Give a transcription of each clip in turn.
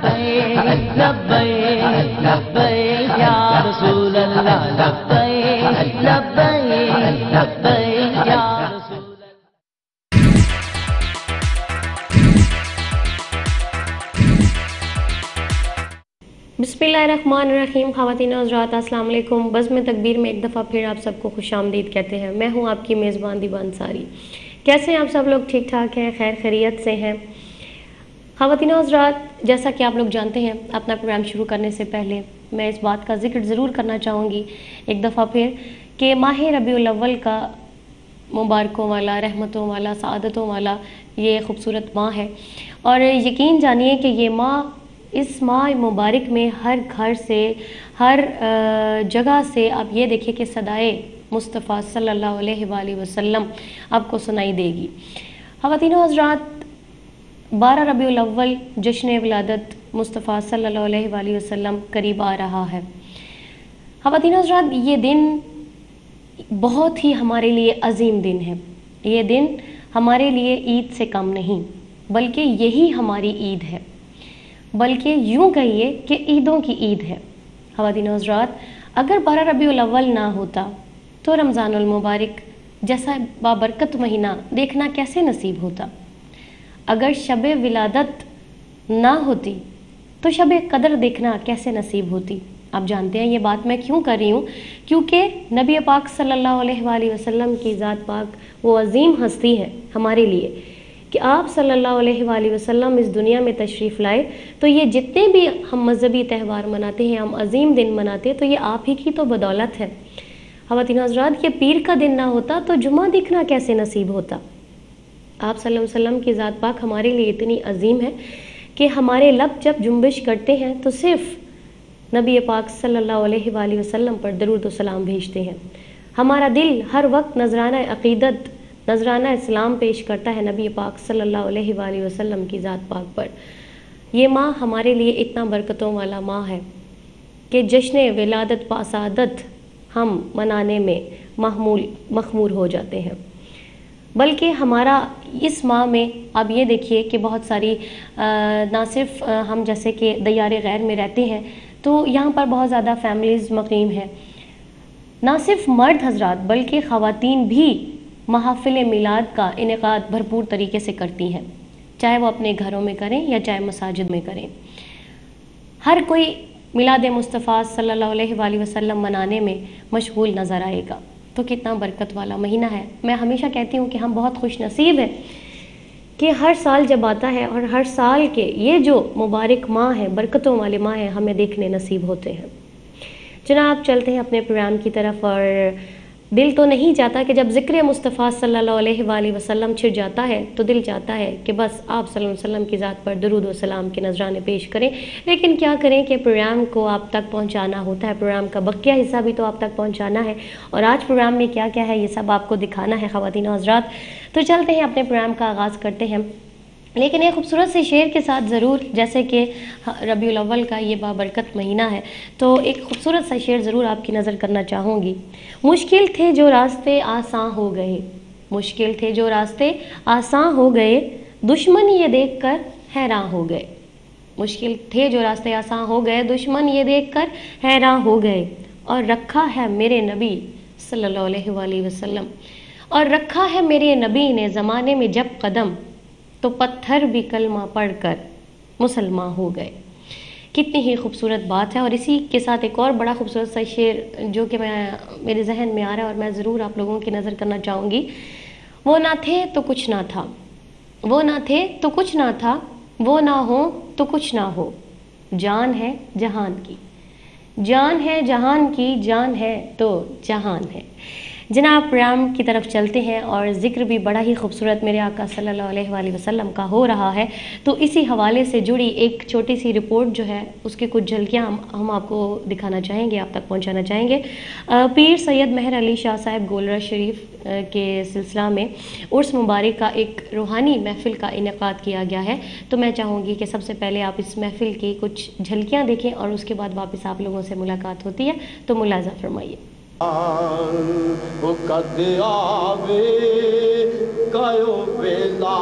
लब्बैक लब्बैक लब्बैक या रसूल अल्लाह लब्बैक लब्बैक लब्बैक या रसूल बिस्मिल्लाहिर्रहमानिर्रहीम। ख़वातीन और हज़रात अस्सलाम वालेकुम। बज़्म तकबीर में एक दफ़ा फिर आप सबको खुशामदीद कहते हैं। मैं हूँ आपकी मेज़बान दीवान अंसारी। कैसे हैं आप सब लोग? ठीक ठाक हैं, खैर खैरियत से हैं। ख़वातीन और हज़रात, जैसा कि आप लोग जानते हैं, अपना प्रोग्राम शुरू करने से पहले मैं इस बात का ज़िक्र ज़रूर करना चाहूँगी एक दफ़ा फिर कि माह रबीउल अव्वल का मुबारकों वाला, रहमतों वाला, सआदतों वाला ये ख़ूबसूरत माह है। और यकीन जानिए कि ये माह, इस माह मुबारक में हर घर से, हर जगह से आप ये देखिए कि सदाए मुस्तफ़ा सल्लल्लाहु अलैहि वसल्लम आपको सुनाई देगी। ख़वातीन और हज़रात, 12 रबीउल अव्वल जश्न विलादत मुस्तफ़ा सल्लल्लाहु अलैहि वसल्लम करीब आ रहा है। ख़वातीन और हज़रात, ये दिन बहुत ही हमारे लिए अजीम दिन है। ये दिन हमारे लिए ईद से कम नहीं, बल्कि यही हमारी ईद है, बल्कि यूँ कहिए कि ईदों की ईद है। ख़वातीन और हज़रात, अगर 12 रबीउल अव्वल ना होता तो रमज़ानुल मुबारक जैसा बाबरकत महीना देखना कैसे नसीब होता। अगर शब विलादत ना होती तो शब कदर देखना कैसे नसीब होती। आप जानते हैं ये बात मैं क्यों कर रही हूँ, क्योंकि नबी पाक सल्लल्लाहु अलैहि वसल्लम की ज़ात पाक वो अजीम हस्ती है हमारे लिए कि आप सल्लल्लाहु अलैहि वसल्लम इस दुनिया में तशरीफ़ लाए। तो ये जितने भी हम मजहबी त्यौहार मनाते हैं, हम अजीम दिन मनाते हैं, तो ये आप ही की तो बदौलत है। ख़वातीन हज़रात, ये पीर का दिन ना होता तो जुमा दिखना कैसे नसीब होता। आप सल्लल्लाहु अलैहि वसल्लम की ज़ात पाक हमारे लिए इतनी अजीम है कि हमारे लब जब जुम्बिश करते हैं तो सिर्फ़ नबी पाक सल्लल्लाहु अलैहि वसल्लम पर दरूद व सलाम भेजते हैं। हमारा दिल हर वक्त नजराना अक़ीदत, नजराना इस्लाम पेश करता है नबी पाक सल्लल्लाहु अलैहि वसल्लम की ज़ात पाक पर। ये माह हमारे लिए इतना बरकतों वाला माह है कि जश्न विलादत पासादत हम मनाने में मखमूर हो जाते हैं। बल्कि हमारा इस माह में आप ये देखिए कि बहुत सारी ना सिर्फ हम जैसे कि दियारे गैर में रहते हैं तो यहाँ पर बहुत ज़्यादा फैमिलीज़ मक़ीम हैं। ना सिर्फ मर्द हज़रात बल्कि ख़वातीन भी महफ़िल मिलाद का इनेकाद भरपूर तरीके से करती हैं, चाहे वो अपने घरों में करें या चाहे मसाजिद में करें। हर कोई मिलाद मुस्तफ़ा सल्लल्लाहु अलैहि वसल्लम मनाने में मशगूल नज़र आएगा। तो कितना बरकत वाला महीना है। मैं हमेशा कहती हूँ कि हम बहुत खुश नसीब हैं कि हर साल जब आता है और हर साल के ये जो मुबारक माह है, बरकतों वाले माह है, हमें देखने नसीब होते हैं। जनाब, चलते हैं अपने प्रोग्राम की तरफ। और दिल तो नहीं चाहता कि जब ज़िक्र मुस्तफ़ा सल्लल्लाहु अलैहि वसल्लम छिड़ जाता है तो दिल चाहता है कि बस आप सल्लल्लाहु अलैहि वसल्लम की ज़ात पर दरूद व सलाम के नजराने पेश करें। लेकिन क्या करें कि प्रोग्राम को आप तक पहुंचाना होता है, प्रोग्राम का बकिया हिस्सा भी तो आप तक पहुंचाना है। और आज प्रोग्राम में क्या क्या है ये सब आपको दिखाना है ख़वातीन हज़रात। तो चलते हैं, अपने प्रोग्राम का आगाज़ करते हैं, लेकिन एक खूबसूरत से शेर के साथ ज़रूर। जैसे कि रबीउल अव्वल का ये बाबरकत महीना है तो एक खूबसूरत सा शेर ज़रूर आपकी नज़र करना चाहूँगी। मुश्किल थे जो रास्ते आसान हो गए, मुश्किल थे जो रास्ते आसान हो गए, दुश्मन ये देख कर हैरान हो गए। मुश्किल थे जो रास्ते आसान हो गए, दुश्मन ये देख कर हैरान हो गए। और रखा है मेरे नबी सल्लल्लाहु अलैहि वसल्लम, और रखा है मेरे नबी ने ज़माने में जब कदम, तो पत्थर भी कलमा पढ़कर मुसलमान हो गए। कितनी ही खूबसूरत बात है। और इसी के साथ एक और बड़ा खूबसूरत सा शेर जो कि मेरे जहन में आ रहा है और मैं ज़रूर आप लोगों की नज़र करना चाहूँगी। वो ना थे तो कुछ ना था, वो ना थे तो कुछ ना था, वो ना हो तो कुछ ना हो, जान है जहान की, जान है जहान की, जान है तो जहान है। जनाब, प्रोग्राम की तरफ चलते हैं और ज़िक्र भी बड़ा ही खूबसूरत मेरे आका सल्लल्लाहु अलैहि वसल्लम का हो रहा है। तो इसी हवाले से जुड़ी एक छोटी सी रिपोर्ट जो है उसकी कुछ झलकियाँ हम आपको दिखाना चाहेंगे, आप तक पहुंचाना चाहेंगे। पीर सैयद मेहर अली शाह साहब गोलरा शरीफ के सिलसिला में उर्स मुबारक का एक रूहानी महफ़िल का इनेकाद किया गया है। तो मैं चाहूँगी कि सबसे पहले आप इस महफ़िल की कुछ झलकियाँ देखें और उसके बाद वापस आप लोगों से मुलाकात होती है। तो मुलाज़ा फरमाइए। कद आवे कायो वेला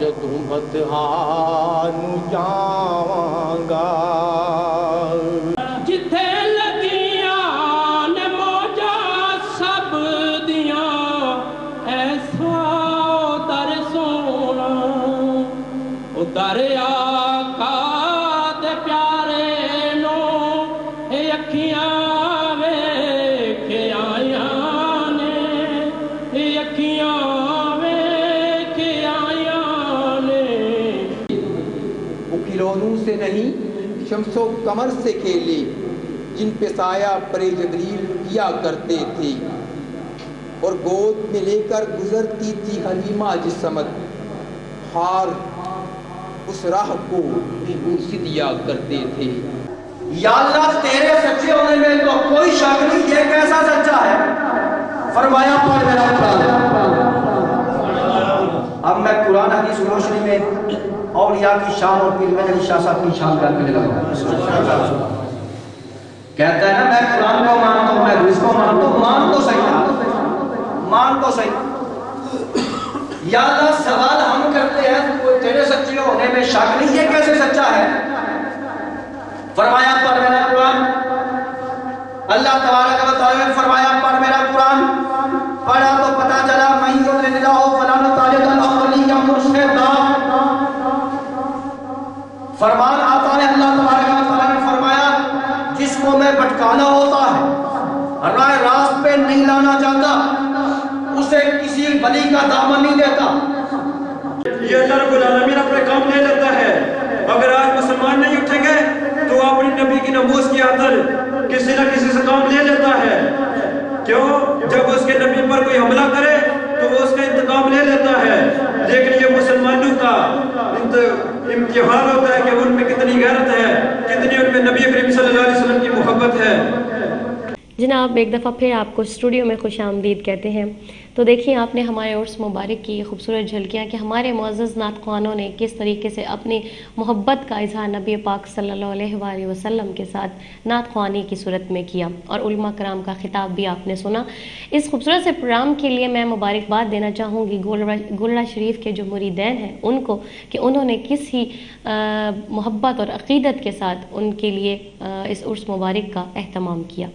جدوں بتہا نوں جاواں جتھے لگیاں نے موجاں سب دیاں ایسا در سونا او در آقا دے پیارے نو اے اکھیاں ویکھ آیاں نے اے اکھیاں ویکھ آیاں نے وہ کھلونوں سے نہیں شمس و قمر سے کھیلے جن پہ سایہ پرے جبریل کیا کرتے تھے اور گود میں لے کر گزرتی تھی حلیمہ جسمت ہار اس راہ کو بھی سے دیا کرتے تھے. یا اللہ تیرے سچے ہونے میں تو کوئی شک نہیں، یہ کیسا سچا ہے؟ فرمایا پڑھ میرا قرآن. اب میں قرآن حدیث روشنی میں اولیاء کی شان اور پیر محمد علی شاہ صاحب کی شان بیان کرنے لگا. کہتا ہے نا میں قرآن کو مانتا ہوں، میں حدیث کو مانتا ہوں، مان تو صحیح، مان تو صحیح. یا اللہ سوال ہم کرتے ہیں تیرے سچے ہونے میں شک نہیں، یہ کیسے سچا ہے؟ فرمایا پڑھ میرا قرآن. اللہ تبارک و تعالی نے فرمایا پڑھ میرا قرآن. پڑھا تو پتا چلا میں یضلل اللہ فلا مضل له ولی مرشدا. فرمان آتا ہے اللہ تبارک و تعالی نے فرمایا جس کو میں بھٹکانا ہوتا ہے، راہ راست پہ نہیں لانا چاہتا، اسے کسی ولی کا دامن نہیں دیتا. یہ اللہ رب العالمین اپنے کام لے لیتا ہے. اگر آج مسلمان نہیں اٹھیں گے تو اپنی نبی کی ناموس کی خاطر کسی نہ کسی سے کام لے لیتا ہے. کیوں؟ جب اس کے نبی پر کوئی حملہ کرے تو وہ اس کا انتقام لے لیتا ہے. لیکن یہ مسلمانوں کا امتحان ہوتا ہے کہ ان میں کتنی غیرت ہے، کتنی ان میں نبی کریم صلی اللہ علیہ وسلم کی محبت ہے. جناب ایک دفعہ پھر آپ کو اسٹوڈیو میں خوش آمدید کہتے ہیں. تو دیکھیں آپ نے ہمارے عرس مبارک کی خوبصورت جھلکیاں کہ ہمارے معزز نعت خوانوں نے کس طریقے سے اپنی محبت کا اظہار نبی پاک صلی اللہ علیہ وآلہ وسلم کے ساتھ نعت خوانی کی صورت میں کیا، اور علماء کرام کا خطاب بھی آپ نے سنا. اس خوبصورت سے پروگرام کے لیے میں مبارکباد دینا چاہوں گی گولڑا شریف کے جو مریدین ہیں ان کو کہ انہوں نے کس ہی محبت اور عقیدت کے ساتھ ان کے لیے اس عرس مبارک کا اہتمام کیا.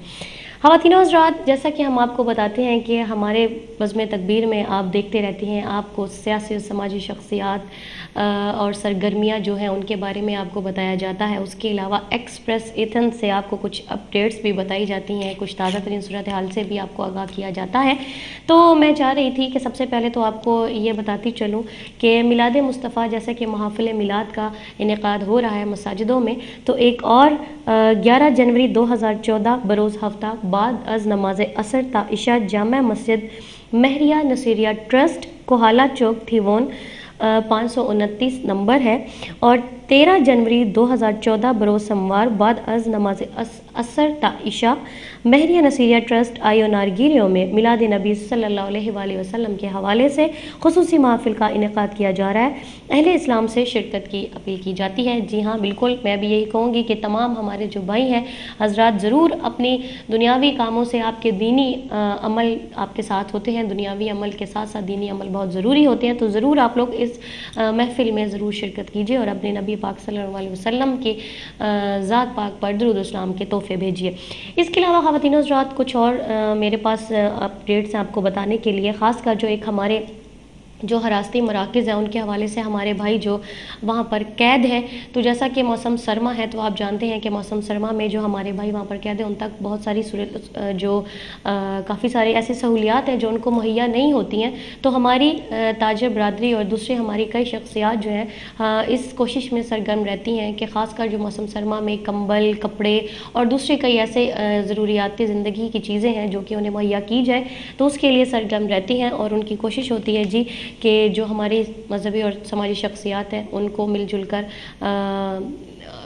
خواتین و حضرات، جیسا کہ ہم آپ کو بتاتے ہیں کہ ہمارے بزم تکبیر میں آپ دیکھتے رہتے ہیں، آپ کو سیاسی اور سماجی شخصیات اور سرگرمیاں جو ہیں ان کے بارے میں آپ کو بتایا جاتا ہے. اس کے علاوہ ایکسپریس ایتھن سے آپ کو کچھ اپڈیٹس بھی بتائی جاتی ہیں، کچھ تازہ ترین صورتحال سے بھی آپ کو آگاہ کیا جاتا ہے. تو میں چاہ رہی تھی کہ سب سے پہلے تو آپ کو یہ بتاتی چلوں کہ میلاد مصطفیٰ جیسا کہ محافل میلاد کا انعقاد ہو رہا ہے مساجدوں میں، تو ایک اور 11 جنوری 2014 بروز ہفتہ بعد از نماز عصر تا عشاء جامع مسجد مہریہ نصیریہ ٹرسٹ کوہالہ چوک تھیوون 529 نمبر ہے، اور 13 جنوری 2014 بروز سموار بعد از نماز عصر تا عشاء مہریہ نصیریہ ٹرسٹ آئیو نارگیریوں میں میلاد نبی صلی اللہ علیہ وآلہ وسلم کے حوالے سے خصوصی محافل کا انعقاد کیا جا رہا ہے. اہل اسلام سے شرکت کی اپیل کی جاتی ہے. جی ہاں بالکل، میں بھی یہی کہوں گی کہ تمام ہمارے جو بھائی ہیں حضرات ضرور اپنی دنیاوی کاموں سے آپ کے دینی عمل آپ کے ساتھ ہوتے ہیں، دنیاوی عمل کے ساتھ ساتھ دینی عمل بہت ضروری ہوتے ہیں، تو ضرور آپ لوگ اس محفل میں ضرور شرکت کیجیے اور اپنے نبی پاک صلی اللہ علیہ وسلم کی ذات پاک پر درود و اسلام کے تحفے بھیجیے. اس کے علاوہ خواتین و حضرات کچھ اور میرے پاس اپڈیٹس ہیں آپ کو بتانے کے لیے، خاص کر جو ایک ہمارے جو حراستی مراکز ہیں ان کے حوالے سے ہمارے بھائی جو وہاں پر قید ہیں. تو جیسا کہ موسم سرما ہے تو آپ جانتے ہیں کہ موسم سرما میں جو ہمارے بھائی وہاں پر قید ہیں ان تک بہت ساری کافی سارے ایسی سہولیات ہیں جو ان کو مہیا نہیں ہوتی ہیں. تو ہماری تاجر برادری اور دوسری ہماری کئی شخصیات جو ہیں اس کوشش میں سرگرم رہتی ہیں کہ خاص کر جو موسم سرما میں کمبل، کپڑے اور دوسری کئی ایسے ضروریات زندگی کی چیزیں ہیں جو کہ انہیں مہیا کی جائے، تو اس کے لیے سرگرم رہتی ہیں اور ان کی کوشش ہوتی ہے جی کہ جو ہماری مذہبی اور سماجی شخصیات ہیں ان کو مل جل کر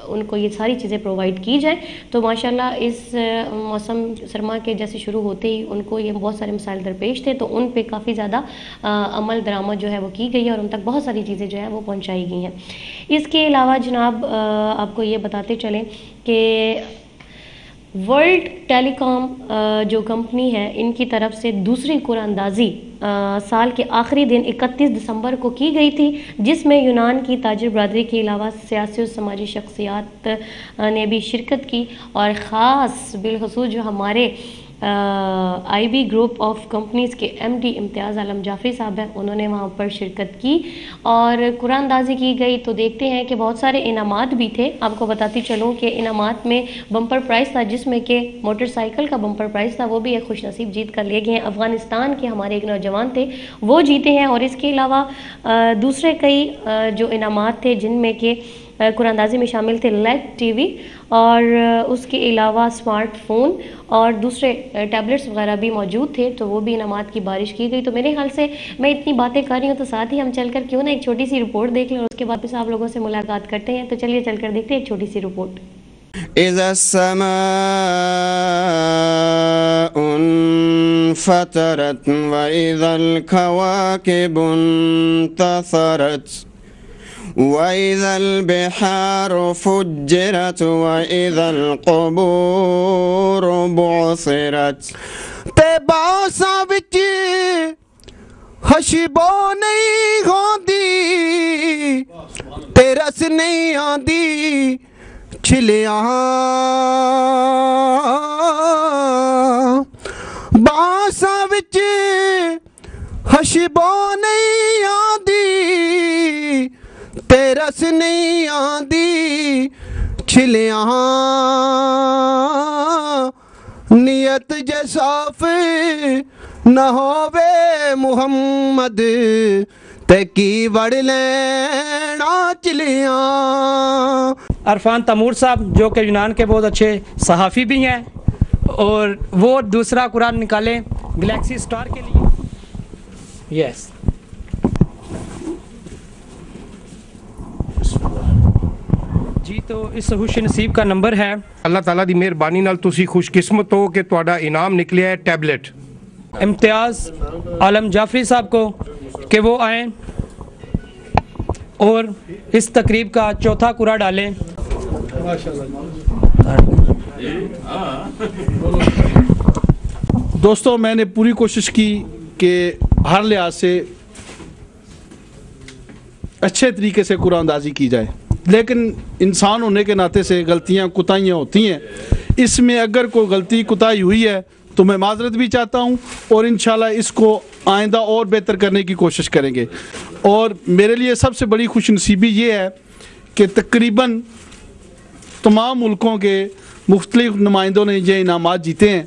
ان کو یہ ساری چیزیں پرووائڈ کی جائیں. تو ماشاءاللہ اس موسم سرما کے جیسے شروع ہوتے ہی ان کو یہ بہت سارے مسائل درپیش تھے، تو ان پہ کافی زیادہ عمل درآمد جو ہے وہ کی گئی ہے اور ان تک بہت ساری چیزیں جو ہیں وہ پہنچائی گئی ہیں. اس کے علاوہ جناب آپ کو یہ بتاتے چلیں کہ वर्ल्ड टेलीकॉम जो कंपनी है, इनकी तरफ से दूसरी कुरानंदाजी साल के आखिरी दिन 31 दिसंबर को की गई थी, जिसमें यूनान की ताजिर बरदरी के अलावा सियासी और समाजी शख्सियात ने भी शिरकत की, और ख़ास बिलखसूस जो हमारे IB ग्रुप ऑफ कंपनीज़ के MD इम्तियाज़ आलम जाफरी साहब हैं, उन्होंने वहाँ पर शिरकत की और कुरानंदाजी की गई। तो देखते हैं कि बहुत सारे इनामात भी थे। आपको बताती चलूँ कि इनामात में बम्पर प्राइस था, जिसमें कि मोटरसाइकिल का बम्पर प्राइस था, वो भी एक खुशनसीब जीत कर ले गए हैं। अफ़गानिस्तान के हमारे एक नौजवान थे, वो जीते हैं। और इसके अलावा दूसरे कई जो इनामात थे, जिनमें कि कुरानंदाजी में शामिल थे LED TV और उसके अलावा स्मार्टफोन और दूसरे टैबलेट्स वगैरह भी मौजूद थे। तो वो भी इनामात की बारिश की गई। तो मेरे ख्याल से मैं इतनी बातें कर रही हूँ, तो साथ ही हम चलकर क्यों ना एक छोटी सी रिपोर्ट देख लें और उसके बाद आप लोगों से मुलाकात करते हैं। तो चलिए चलकर देखते हैं एक छोटी सी रिपोर्ट। إذا السماء انفطرت وإذا الكواكب انتثرت وإذا البحار فجرت وإذا القبور بعثرت تے باساں وچ خشبو نہیں ہوندی تے رس نہیں آندی چھلیاں باساں وچ خشبو نہیں آندی تے رس نہیں آندی چھلیاں نیت جے صاف نہ ہووے محمد تے کی وڑ لینا چلیاں۔ عرفان تیمور صاحب جو کہ یونان کے بہت اچھے صحافی بھی ہیں، اور وہ دوسرا قرآن نکالیں گلیکسی سٹار کے لیے۔ یس جی، تو اس خوش نصیب کا نمبر ہے۔ اللہ تعالیٰ دی مہربانی نال تسی خوش قسمت ہو کہ تہاڈا انعام نکلیا ہے ٹیبلٹ۔ امتیاز عالم جعفری صاحب کو کہ وہ آئیں اور اس تقریب کا چوتھا قرعہ ڈالیں۔ دوستوں، میں نے پوری کوشش کی کہ ہر لحاظ سے اچھے طریقے سے قرآن اندازی کی جائے، لیکن انسان ہونے کے ناطے سے غلطیاں کوتاہیاں ہوتی ہیں۔ اس میں اگر کوئی غلطی کوتاہی ہوئی ہے تو میں معذرت بھی چاہتا ہوں، اور انشاءاللہ اس کو آئندہ اور بہتر کرنے کی کوشش کریں گے۔ اور میرے لیے سب سے بڑی خوش نصیبی یہ ہے کہ تقریباً تمام ملکوں کے مختلف نمائندوں نے یہ انعامات جیتے ہیں۔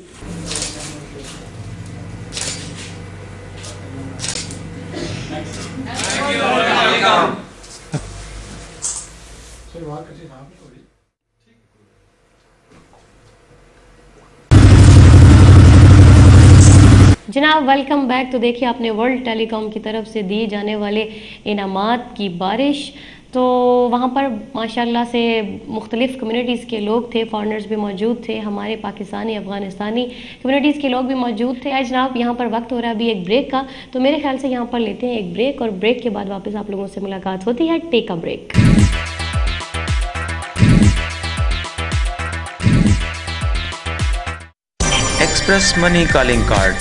جناب ویلکم بیک۔ تو دیکھیے آپ نے ورلڈ ٹیلی کام کی طرف سے دیے جانے والے انعامات کی بارش، تو وہاں پر ماشاءاللہ سے مختلف کمیونٹیز کے لوگ تھے، فارنرز بھی موجود تھے، ہمارے پاکستانی افغانستانی کمیونٹیز کے لوگ بھی موجود تھے۔ آج جناب یہاں پر وقت ہو رہا ہے ابھی ایک بریک کا، تو میرے خیال سے یہاں پر لیتے ہیں ایک بریک، اور بریک کے بعد واپس آپ لوگوں سے ملاقات ہوتی ہے۔ Take a break. Express money calling card,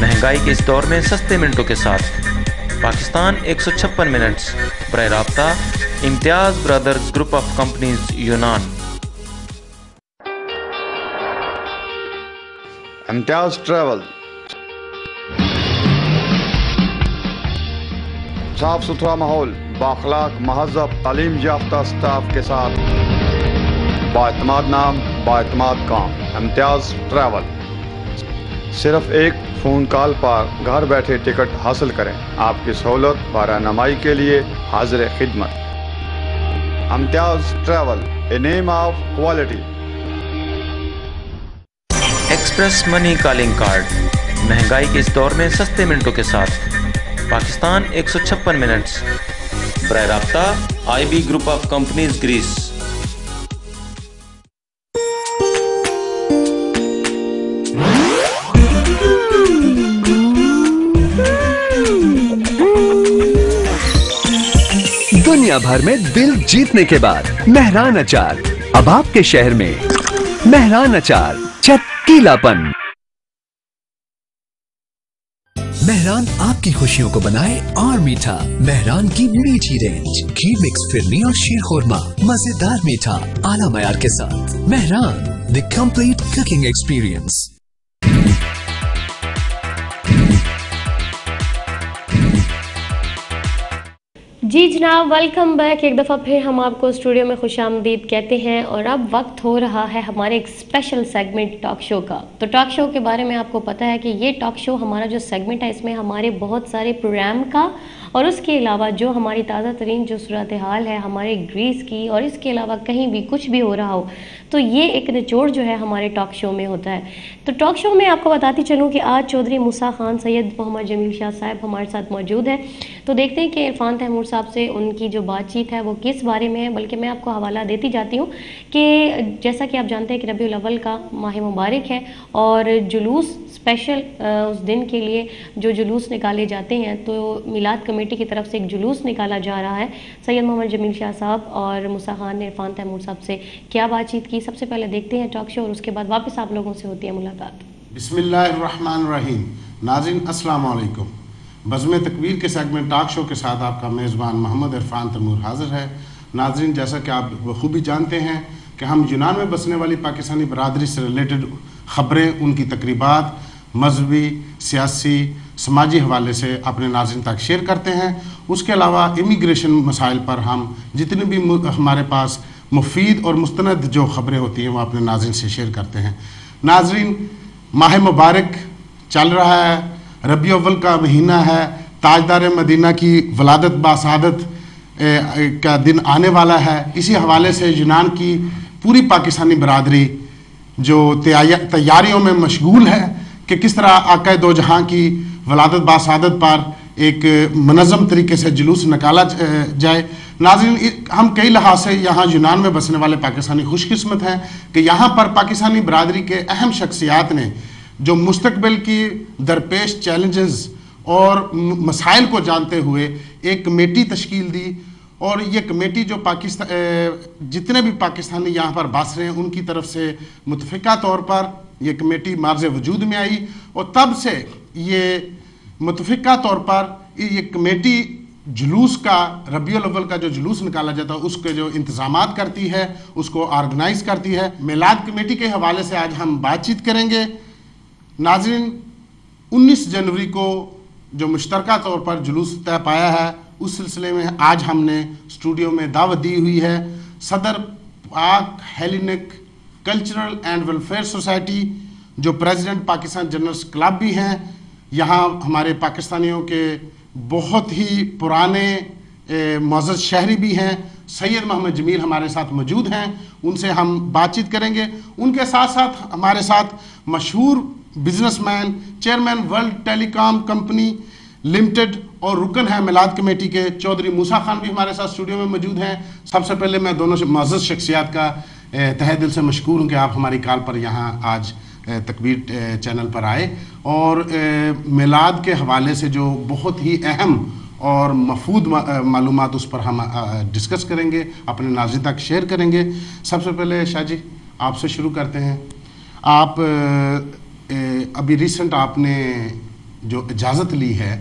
مہنگائی کے اس دور میں سستے منٹوں کے ساتھ۔ پاکستان 156 منٹس، براہ رابطہ امتیاز برادرز گروپ آف کمپنیز یونان۔ امتیاز ٹریول، صاف ستھرا ماحول، بااخلاق مہذب تعلیم یافتہ سٹاف کے ساتھ، بااعتماد نام، بااعتماد کام۔ امتیاز ٹریول، صرف ایک فون کال پر گھر بیٹھے ٹکٹ حاصل کریں۔ آپ کی سہولت و رہنمائی کے لیے حاضر خدمت۔ امتیاز travel, a name of quality. Express money calling card, مہنگائی کے اس دور میں سستے منٹوں کے ساتھ۔ پاکستان 156 منٹس، براہ رابطہ IB گروپ آف کمپنیز گریس۔ دنیا بھر میں دل جیتنے کے بعد مہران اچار اب آپ کے شہر میں۔ मेहरान अचार, चटकीलापन। मेहरान आपकी खुशियों को बनाए और मीठा। मेहरान की मीठी रेंज, घी मिक्स फिरनी और शीर खुरमा, मजेदार मीठा आला मयार के साथ। Mehran, the complete cooking experience. जी जनाब, वेलकम बैक। एक दफ़ा फिर हम आपको स्टूडियो में खुशामदीद कहते हैं और अब वक्त हो रहा है हमारे एक स्पेशल सेगमेंट टॉक शो का। तो टॉक शो के बारे में आपको पता है कि ये टॉक शो हमारा जो सेगमेंट है इसमें हमारे बहुत सारे प्रोग्राम का और उसके अलावा जो हमारी ताज़ा तरीन जो सूरत हाल है हमारे ग्रीस की और इसके अलावा कहीं भी कुछ भी हो रहा हो तो ये एक निचोड़ जो है हमारे टॉक शो में होता है। तो टॉक शो में आपको बताती चलूँ कि आज चौधरी मूसा खान सैयद मोहम्मद जमील शाह साहब हमारे साथ मौजूद हैं। तो देखते हैं कि इरफान तैमूर साहब से उनकी जो बातचीत है वो किस बारे में है। बल्कि मैं आपको हवाला देती जाती हूँ कि जैसा कि आप जानते हैं कि रबीउल अव्वल का माह मुबारक है और जुलूस स्पेशल उस दिन के लिए जो जुलूस निकाले जाते हैं तो मिलाद कमेटी की तरफ से एक जुलूस निकाला जा रहा है। सैयद मोहम्मद जमील शाह साहब और मूसा खान ने इरफान तैमूर साहब से क्या बातचीत की, सबसे पहले देखते हैं टॉक शो और उसके बाद वापस आप लोगों से होती है मुलाकात। बिस्मिल्लाहिर्रहमानिर्रहीम। नाज़रीन अस्सलाम वालेकुम। बज़्म तकबीर के सेगमेंट टॉक शो के साथ आपका मेज़बान मोहम्मद इरफान तैमूर हाज़िर है। नाज़रीन, जैसा कि आप बखूबी जानते हैं कि हम यूनान में बसने वाली पाकिस्तानी बरादरी से रिलेटेड ख़बरें, उनकी तकरीबात, मजहबी, सियासी, समाजी हवाले से अपने नाज़रीन तक शेयर करते हैं। उसके अलावा इमिग्रेशन मसाइल पर हम जितने भी हमारे पास मुफीद और मुस्तनद जो ख़बरें होती हैं वो अपने नाज़रीन से शेयर करते हैं। नाज़रीन, माह मुबारक चल रहा है, रबीउल अव्वल का महीना है, ताजदार मदीना की वलादत बासादत का दिन आने वाला है। इसी हवाले से यूनान की पूरी पाकिस्तानी बरादरी जो तैयारियों में मशगूल है कि किस तरह आका दो जहां की वलादत बासादत पर एक मनज़म तरीके से जुलूस निकाला जाए। नाज़रीन, हम कई लिहाज से यहाँ यूनान में बसने वाले पाकिस्तानी खुशकिस्मत हैं कि यहाँ पर पाकिस्तानी बरादरी के अहम शख्सियात ने जो मुस्तकबिल की दरपेश चैलेंजेस और मसाइल को जानते हुए एक कमेटी तश्कील दी और ये कमेटी जो जितने भी पाकिस्तानी यहाँ पर बस रहे हैं उनकी तरफ से मुतफ़िका तौर पर ये कमेटी मार्ज़ वजूद में आई और तब से ये मुतफ़िका तौर पर ये कमेटी जुलूस का, रबीउल अव्वल का जो जुलूस निकाला जाता है उसके जो इंतज़ामात करती है, उसको ऑर्गेनाइज़ करती है। मिलाद कमेटी के हवाले से आज हम बातचीत करेंगे। नाज़रीन, 19 जनवरी को जो मुश्तरका तौर पर जुलूस तय पाया है उस सिलसिले में आज हमने स्टूडियो में दावत दी हुई है सदर पाक Hellenic cultural and welfare society, जो प्रेसिडेंट पाकिस्तान जर्नलिस्ट क्लब भी हैं। यहाँ हमारे पाकिस्तानियों के बहुत ही पुराने मुअज़्ज़ज़ शहरी भी हैं, सैयद मोहम्मद जमील हमारे साथ मौजूद हैं, उनसे हम बातचीत करेंगे। उनके साथ साथ हमारे साथ मशहूर businessman, chairman world telecom company limited और रुकन है मिलाद कमेटी के चौधरी मूसा खान भी हमारे साथ स्टूडियो में मौजूद हैं। सबसे पहले मैं दोनों मुअज़्ज़ज़ शख्सियात का तहे दिल से मशकूर हूँ कि आप हमारी कॉल पर यहाँ आज तकबीर चैनल पर आए और मिलाद के हवाले से जो बहुत ही अहम और मफूद मालूमात उस पर हम डिस्कस करेंगे, अपने नाज़रीन तक शेयर करेंगे। सबसे पहले शाह जी आपसे शुरू करते हैं। आप अभी रिसेंट आपने जो इजाज़त ली है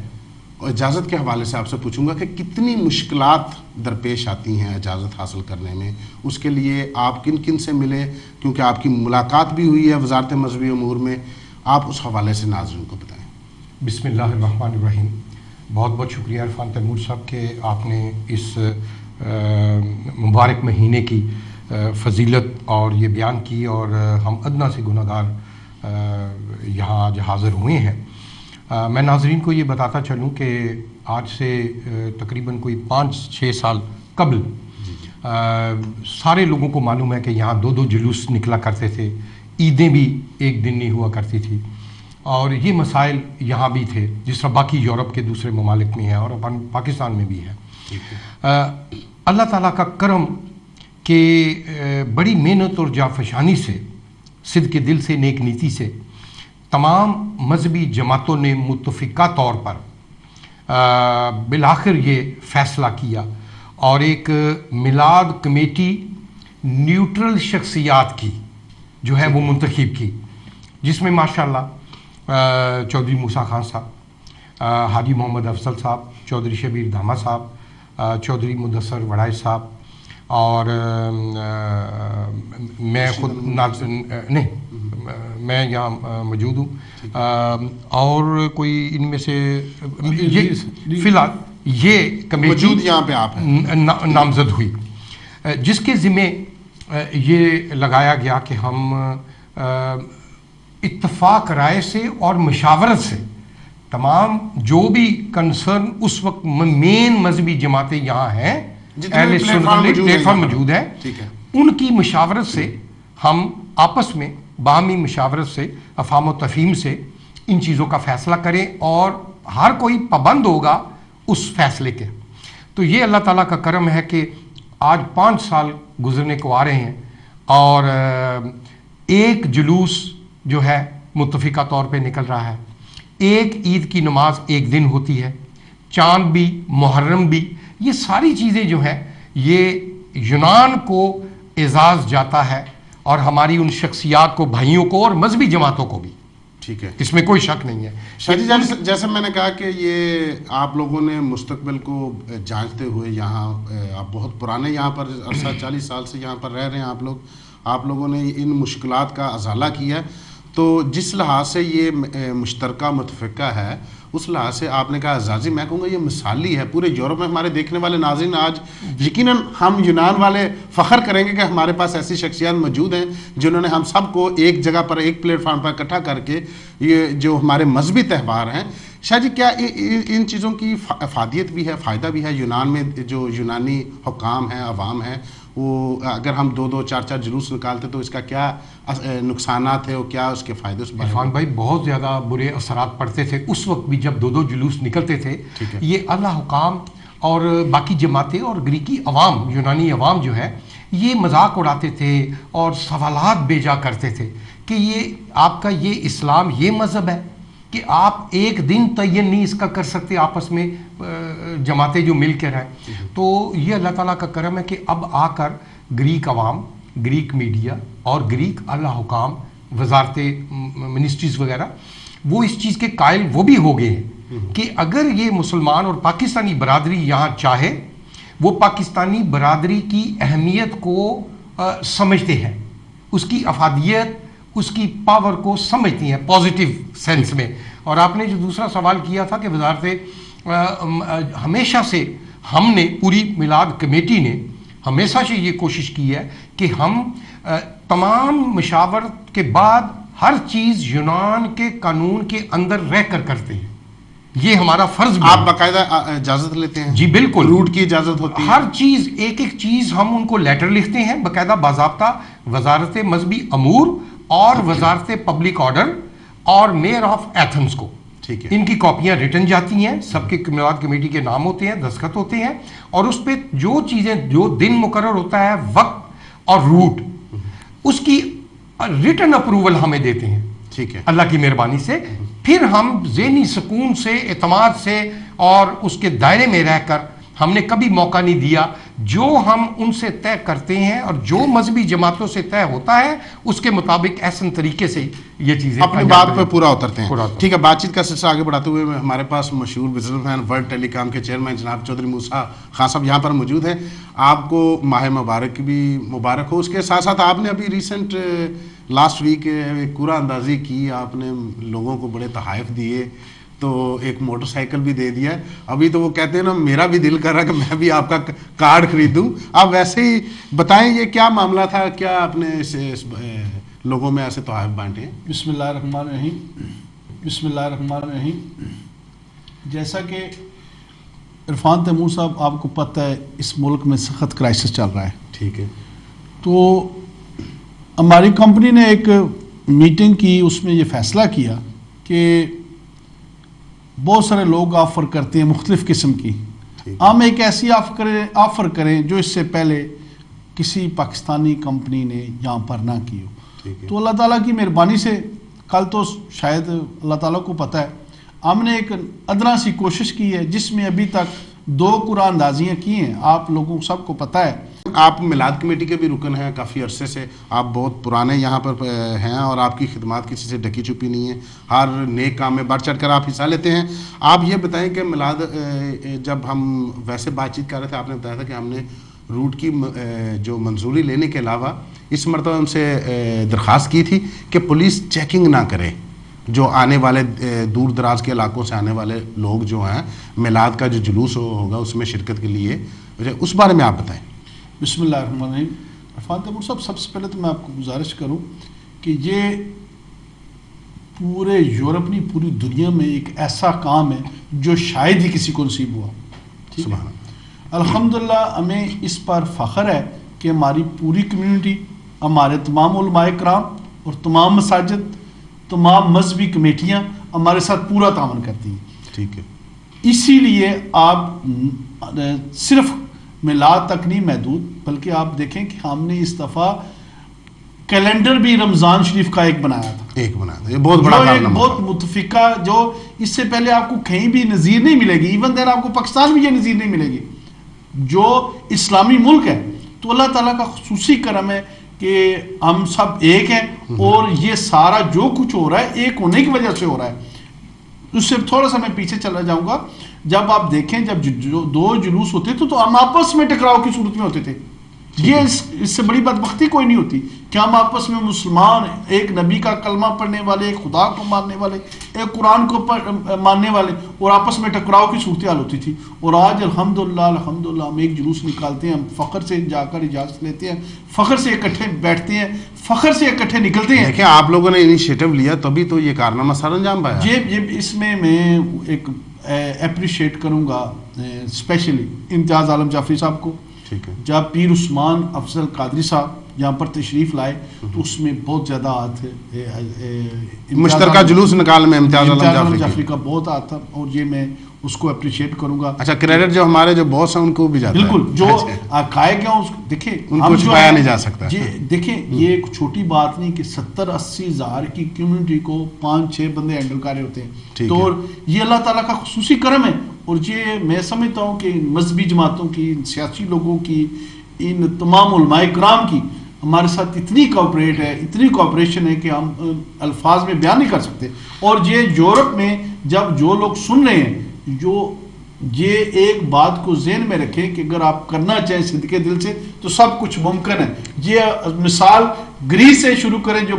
और इजाज़त के हवाले से आपसे पूछूंगा कि कितनी मुश्किलात दरपेश आती हैं इजाज़त हासिल करने में, उसके लिए आप किन किन से मिले, क्योंकि आपकी मुलाकात भी हुई है वज़ारत मज़हबी अमूर में, आप उस हवाले से नाज़रीन को बताएं। बिस्मिल्लाहिर्रहमानिर्रहीम। बहुत बहुत शुक्रिया इरफान तैमूर साहब के आपने इस मुबारक महीने की फजीलत और ये बयान की और हम अदना से गुनहगार यहाँ आज हाज़िर हुए हैं। मैं नाज़रीन को ये बताता चलूँ कि आज से तकरीबन कोई 5-6 साल कबल सारे लोगों को मालूम है कि यहाँ 2-2 जुलूस निकला करते थे, ईदें भी एक दिन नहीं हुआ करती थी और ये मसाइल यहाँ भी थे जिस तरह बाकी यूरोप के दूसरे ममालिक में है और पाकिस्तान में भी है। अल्लाह ताला का करम कि बड़ी मेहनत और जाफशानी से, सिद्क़ के दिल से, नेक नीति से तमाम मजहबी जमातों ने मुत्तफ़िका तौर पर बिलाखिर ये फ़ैसला किया और एक मिलाद कमेटी न्यूट्रल शख्सियात की जो है वो मुंतखब की, जिसमें माशाल्लाह चौधरी मूसा खान साहब, हाजी मोहम्मद अफजल साहब, चौधरी शबीर धामा साहब, चौधरी मुदस्सर वड़ाई साहब और मैं खुद नहीं मैं यहाँ मौजूद हूँ, और कोई इनमें से ये फिलहाल ये कमेटी यहाँ पे आप नामजद हुई, जिसके ज़िम्मे ये लगाया गया कि हम इत्तफाक राय से और मशावरत से तमाम जो भी कंसर्न उस वक्त मेन मजहबी जमातें यहाँ हैं, प्लेटफॉर्म मौजूद है, उनकी मशावरत से हम आपस में बाहमी मशावरत से अफाम व तफहीम से इन चीज़ों का फ़ैसला करें और हर कोई पाबंद होगा उस फैसले के। तो ये अल्लाह ताला का करम है कि आज 5 साल गुजरने को आ रहे हैं और एक जुलूस जो है मुत्तफ़िका तौर पे निकल रहा है, एक ईद की नमाज एक दिन होती है, चांद भी, मुहर्रम भी, ये सारी चीज़ें जो हैं ये यूनान को एजाज़ जाता है और हमारी उन शख्सियात को, भाइयों को और मजहबी जमातों को भी, ठीक है, इसमें कोई शक नहीं है। शादी जैसे मैंने कहा कि ये आप लोगों ने मुस्तकबिल को जांचते हुए यहाँ आप बहुत पुराने यहाँ पर अरसा 40 साल से यहाँ पर रह रहे हैं आप लोगों ने इन मुश्किलात का अजाला किया, तो जिस लिहाज से ये मुश्तरका मुतफ़िका है उस लिहाज से आपने कहा अज़ाज़ी, मैं कहूँगा ये मिसाली है पूरे यूरोप में। हमारे देखने वाले नाज़रीन आज यकीनन हम यूनान वाले फ़ख्र करेंगे कि हमारे पास ऐसी शख्सियत मौजूद हैं जिन्होंने हम सबको एक जगह पर, एक प्लेटफार्म पर इकट्ठा करके ये जो हमारे मजहबी त्यौहार हैं, शायद जी क्या इन चीज़ों की अफादियत भी है, फ़ायदा भी है? यूनान में जो यूनानी हुकाम हैं, अवाम है, वो अगर हम 2-2, 4-4 जुलूस निकालते तो इसका क्या नुकसानात है और क्या उसके फ़ायदे? उस इरफान भाई बहुत ज़्यादा बुरे असरात पड़ते थे उस वक्त भी जब 2-2 जुलूस निकलते थे। ये अल्लाह हुकाम और बाकी जमातें और ग्रीकी अवाम, यूनानी अवाम जो है ये मजाक उड़ाते थे और सवालात भेजा करते थे कि ये आपका ये इस्लाम ये मज़हब है कि आप एक दिन तयन नहीं इसका कर सकते आपस में जमातें जो मिल कर हैं। तो ये अल्लाह ताला का करम है कि अब आकर ग्रीक अवाम, ग्रीक मीडिया और ग्रीक अल्लाह हुकाम, वजारतें, मिनिस्ट्रीज़ वगैरह वो इस चीज़ के कायल वो भी हो गए हैं कि अगर ये मुसलमान और पाकिस्तानी बरादरी यहाँ चाहे, वो पाकिस्तानी बरादरी की अहमियत को समझते हैं, उसकी अफादियत, उसकी पावर को समझती हैं पॉजिटिव सेंस में। और आपने जो दूसरा सवाल किया था कि वजारत हमेशा से हमने, पूरी मिलाद कमेटी ने हमेशा से ये कोशिश की है कि हम तमाम मशावरत के बाद हर चीज़ यूनान के कानून के अंदर रह कर करते हैं, ये हमारा फर्ज भी। आप बाकायदा इजाज़त लेते हैं? जी बिल्कुल, रूट की इजाज़त होती है, हर चीज़, एक एक चीज़ हम उनको लेटर लिखते हैं बाकायदा, बाज़ाब्ता वजारत मजहबी अमूर और वजारत पब्लिक ऑर्डर और मेयर ऑफ एथेंस को, ठीक है, इनकी कॉपियां रिटर्न जाती हैं, सबके मिलाद कमेटी के नाम होते हैं, दस्तखत होते हैं, और उस पर जो चीज़ें, जो दिन मुकर्रर होता है, वक्त और रूट, उसकी रिटर्न अप्रूवल हमें देते हैं, ठीक है, अल्लाह की मेहरबानी से। फिर हम ज़हनी सुकून से, एतमाद से और उसके दायरे में रहकर, हमने कभी मौका नहीं दिया, जो हम उनसे तय करते हैं और जो मजहबी जमातों से तय होता है उसके मुताबिक ऐसे तरीके से ये चीज़ें अपनी बात पे पूरा उतरते हैं। ठीक है, बातचीत का सिलसिला आगे बढ़ाते हुए हमारे पास मशहूर बिजनेसमैन, वर्ल्ड टेलीकॉम के चेयरमैन जनाब चौधरी मूसा खान साहब यहाँ पर मौजूद हैं। आपको माह मुबारक भी मुबारक हो। उसके साथ साथ आपने अभी रिसेंट लास्ट वीक कूड़ा अंदाजी की, आपने लोगों को बड़े तहाइफ दिए, तो एक मोटरसाइकिल भी दे दिया। अभी तो वो कहते हैं ना, मेरा भी दिल कर रहा कि मैं भी आपका कार्ड खरीदूं। आप वैसे ही बताएं ये क्या मामला था, क्या आपने लोगों में ऐसे तोहफ़े बांटे हैं? बिस्मिल्लाहिर्रहमानिर्रहीम। जैसा कि इरफान तैमूर साहब, आपको पता है इस मुल्क में सख्त क्राइसिस चल रहा है, ठीक है, तो हमारी कंपनी ने एक मीटिंग की, उसमें ये फ़ैसला किया कि बहुत सारे लोग ऑफ़र करते हैं मुख्तलिफ़ किस्म की, हम एक ऐसी ऑफ़र करें जो इससे पहले किसी पाकिस्तानी कंपनी ने यहाँ पर ना की हो। तो अल्लाह ताला की मेहरबानी से कल तो शायद अल्लाह ताला को पता है, हमने एक अदना सी कोशिश की है जिसमें अभी तक 2 कुरान अंदाजियाँ की हैं। आप लोगों को सबको पता है آپ میلاد کمیٹی کے بھی رکن ہیں کافی عرصے سے, آپ بہت پرانے یہاں پر ہیں اور آپ کی خدمات کسی سے ڈھکی چھپی نہیں ہے, ہر نیک کام میں بڑھ چڑھ کر آپ حصہ لیتے ہیں. آپ یہ بتائیں کہ میلاد جب ہم ویسے بات چیت کر رہے تھے, آپ نے بتایا تھا کہ ہم نے روٹ کی جو منظوری لینے کے علاوہ اس مرتبہ ان سے درخواست کی تھی کہ پولیس چیکنگ نہ کرے جو آنے والے دور دراز کے علاقوں سے آنے والے لوگ جو ہیں میلاد کا جو جلوس ہوگا اس میں شرکت کے لیے, اس بارے میں آپ بتائیں. بسم اللہ الرحمن الرحیم. عرفان تیمور صاحب, سب سے پہلے تو میں آپ کو گزارش کروں کہ یہ پورے یورپ نہیں پوری دنیا میں ایک ایسا کام ہے جو شاید ہی کسی کو نصیب ہوا. سبحان اللہ. الحمدللہ ہمیں اس پر فخر ہے کہ ہماری پوری کمیونٹی, ہمارے تمام علماء کرام اور تمام مساجد, تمام مذہبی کمیٹیاں ہمارے ساتھ پورا تعاون کرتی ہیں. ٹھیک ہے. اسی لیے آپ صرف میلاد تک نہیں محدود, بلکہ آپ دیکھیں کہ ہم نے اس دفعہ کیلنڈر بھی رمضان شریف کا ایک بنایا تھا. یہ بہت بڑا کارنامہ, بہت متفقہ, جو اس سے پہلے آپ کو کہیں بھی نظیر نہیں ملے گی. ایون دین آپ کو پاکستان بھی یہ نظیر نہیں ملے گی. جو اسلامی ملک ہے تو اللہ تعالیٰ کا خصوصی کرم ہے کہ ہم سب ایک ہیں, اور یہ سارا جو کچھ ہو رہا ہے ایک ہونے کی وجہ سے ہو رہا ہے. اس سے تھوڑا سا میں پیچھے چلا جاؤں گا. جب آپ دیکھیں جب دو جلوس ہوتے تھے تو ہم آپس میں ٹکراؤ کی صورت میں ہوتے تھے. یہ اس سے بڑی بدبختی کوئی نہیں ہوتی کہ ہم آپس میں مسلمان, ایک نبی کا کلمہ پڑھنے والے, ایک خدا کو ماننے والے, ایک قرآن کو ماننے والے, اور آپس میں ٹکراؤ کی صورتحال ہوتی تھی. اور آج الحمدللہ ہم ایک جلوس نکالتے ہیں, ہم فخر سے جا کر اجازت لیتے ہیں, فخر سے اکٹھے بیٹھتے ہیں, فخر سے اکٹھے نکلتے ہیں. دیکھیں آپ لوگوں نے انیشیٹو لیا تبھی تو یہ کارنامہ سر انجام پایا. یہ اس میں ایک اپریشیٹ کروں گا اسپیشلی امتیاز عالم جعفری صاحب کو. جب پیر عثمان افضل قادری صاحب یہاں پر تشریف لائے تو اس میں بہت زیادہ ہاتھ مشترکہ جلوس نکالنے میں امتیاز عالم جعفری کا بہت ہاتھ تھا, اور یہ میں اس کو اپریشیٹ کروں گا. اچھا, کریڈٹ جو ہمارے جو باس ہیں ان کو بھی جاتا ہے. بالکل, جو کھائے گیا دیکھیں ان کو چھپایا نہیں جا سکتا. دیکھیں یہ ایک چھوٹی بات نہیں کہ 70-80 ہزار کی کمیونٹی کو 5-6 بندے ہینڈل کر رہے ہوتے ہیں. تو یہ اللہ تعالیٰ کا خصوصی کرم ہے. اور یہ میں سمجھتا ہوں کہ مذہبی جماعتوں کی, سیاسی لوگوں کی, ان تمام علماء کرام کی ہمارے ساتھ اتنی کوآپریٹ ہے, اتنی کوآپریشن ہے کہ ہم الفاظ میں بیان نہیں کر سکتے. اور یہ یورپ میں جب جو لوگ سن رہے ہیں, جو یہ ایک بات کو ذہن میں رکھیں کہ اگر آپ کرنا چاہیں صدقے دل سے تو سب کچھ ممکن ہے. یہ مثال گریس سے شروع کریں جو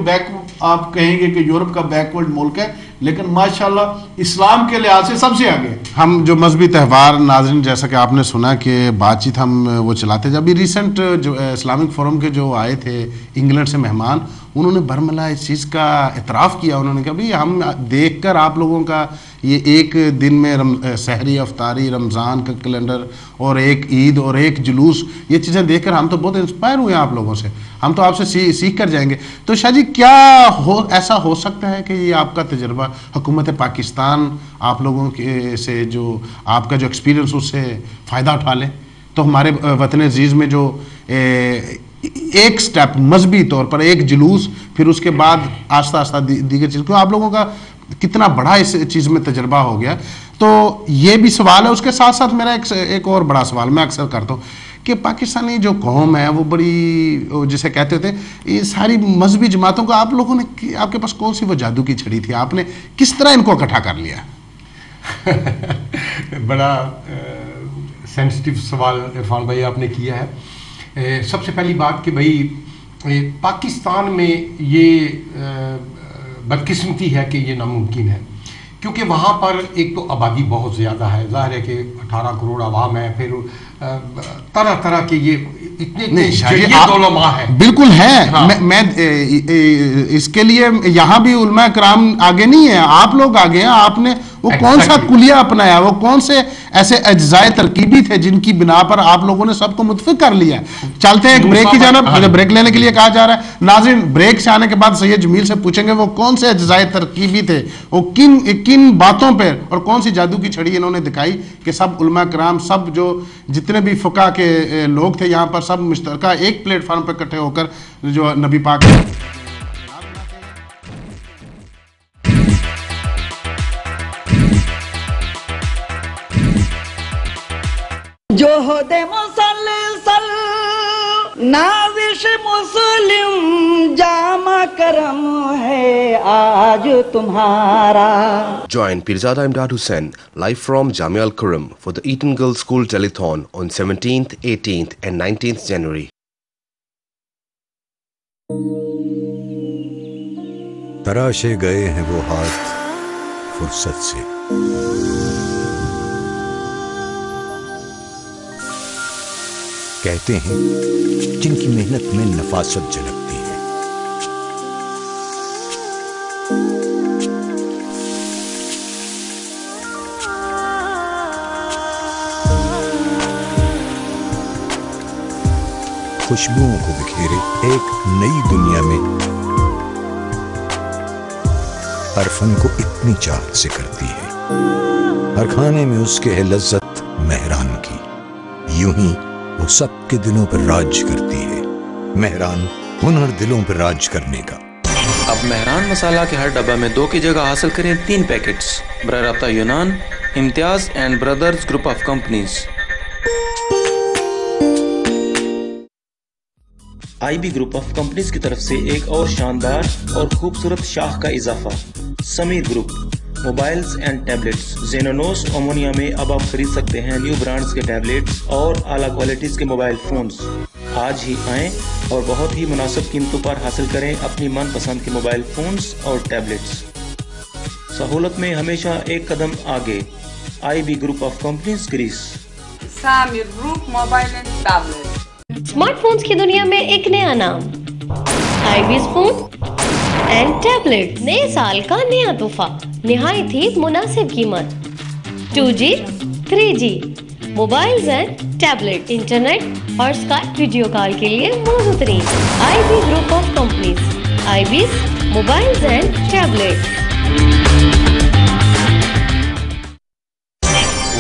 آپ کہیں گے کہ یورپ کا بیکورڈ ملک ہے, لیکن ماشاءاللہ اسلام کے لحاظ سے سب سے آگے. ہم جو مذہبی تہوار ناظرین جیسا کہ آپ نے سنا کہ بات چیت ہم وہ چلاتے, جب بھی ریسنٹ جو اسلامک فورم کے جو آئے تھے انگلینڈ سے مہمان, انہوں نے برملا اس چیز کا اعتراف کیا. انہوں نے کہا بھائی ہم دیکھ کر آپ لوگوں کا یہ ایک دن میں سحری افطاری, رمضان کا کیلنڈر اور ایک عید اور ایک جلوس, یہ چیزیں دیکھ کر ہم تو بہت انسپائر ہوئے ہیں آپ لوگوں سے, ہم تو آپ سے سیکھ کر جائیں گے. تو شاہ جی کیا ایسا ہو سکتا ہے کہ یہ آپ کا تجربہ حکومت پاکستان آپ لوگوں کے سے جو آپ کا جو ایکسپیرینس اس سے فائدہ اٹھا لے, تو ہمارے وطن عزیز میں جو ایک سٹیپ مذہبی طور پر ایک جلوس, پھر اس کے بعد آہستہ آہستہ دیگر چیز کو, آپ لوگوں کا کتنا بڑا اس چیز میں تجربہ ہو گیا. تو یہ بھی سوال ہے. اس کے ساتھ ساتھ میرا ایک اور بڑا سوال میں اکثر کرتا ہوں کہ پاکستانی جو قوم ہے وہ بڑی, جسے کہتے تھے یہ ساری مذہبی جماعتوں کو آپ لوگوں نے, آپ کے پاس کون سی وہ جادو کی چھڑی تھی, آپ نے کس طرح ان کو اکٹھا کر لیا؟ بڑا سینسٹیو سوال عرفان بھائی آپ نے کیا ہے. سب سے پہلی بات کہ بھائی پاکستان میں یہ بدقسمتی ہے کہ یہ ناممکن ہے, کیونکہ وہاں پر ایک تو آبادی بہت زیادہ ہے, ظاہر ہے کہ 18 کروڑ عوام ہے, پھر طرح طرح کے یہ اتنے علماء ہیں. بالکل ہے, میں اس کے لیے یہاں بھی علماء کرام آگے نہیں ہیں, آپ لوگ آگے ہیں. آپ نے وہ کون سا کلیہ اپنایا, وہ کون سے ایسے اجزائے ترکیبی تھے جن کی بنا پر آپ لوگوں نے سب کو متفق کر لیا؟ چلتے ہیں ایک بریک کی جانب, مجھے بریک لینے کے لیے کہا جا رہا ہے. ناظرین بریک سے آنے کے بعد سید جمیل سے پوچھیں گے وہ کون سے اجزائے ترکیبی تھے, وہ کن باتوں پر اور کون سی جادو کی چھڑی انہوں نے دکھائی کہ سب علماء کرام, سب جو جتنے بھی فقہ کے لوگ تھے یہاں پر, سب مشترکہ ایک پلیٹ فارم پر اکٹھے ہو کر جو نبی پاک جو ہو دے مسلسل मुस्लिम जामा करम है आज तुम्हारा. Join Pirzada Imdad Hussain live from Jamia Al Quram for the Eton Girls School Telethon on 17th, 18th and 19th January. तराशे गए हैं वो हाथ फुर्सत से, कहते हैं जिनकी मेहनत में नफासत झलकती है. खुशबुओं को बिखेरे एक नई दुनिया में हर फन को इतनी चाहत से करती है. हर खाने में उसके है लज्जत मेहरान की, यूं ही वो सबके दिलों पर राज करती है. मेहरान हुनर दिलों पर राज करने का. अब मेहरान मसाला के हर डब्बा में 2 की जगह हासिल करें 3 पैकेट्स. बराह राब्ता यूनान, Imtiaz and brothers group of companies. IB group of companies की तरफ से एक और शानदार और खूबसूरत शाख का इजाफा. Sameer group mobiles and tablets. जेनोनोस अमोनिया में अब आप खरीद सकते हैं न्यू ब्रांड्स के टैबलेट्स और आला क्वालिटीज़ के मोबाइल फ़ोन्स. आज ही आएँ और बहुत ही मुनासिब कीमतों पर हासिल करें अपनी मनपसंद के मोबाइल फ़ोन्स और टैबलेट्स. सहूलत में हमेशा एक कदम आगे. आईबी ग्रुप ऑफ कंपनीज ग्रीस. Samir group mobile and tablet. Smartphones की दुनिया में एक नया नाम, आईबीज फोन एंड टैबलेट. नए साल का नया तोहफा, निहायत ही मुनासिब कीमत. 2G, 3G mobiles and tablet, internet और स्काइप वीडियो कॉल के लिए मौजूद तरीन. IB group of companies, IB's mobiles and tablet.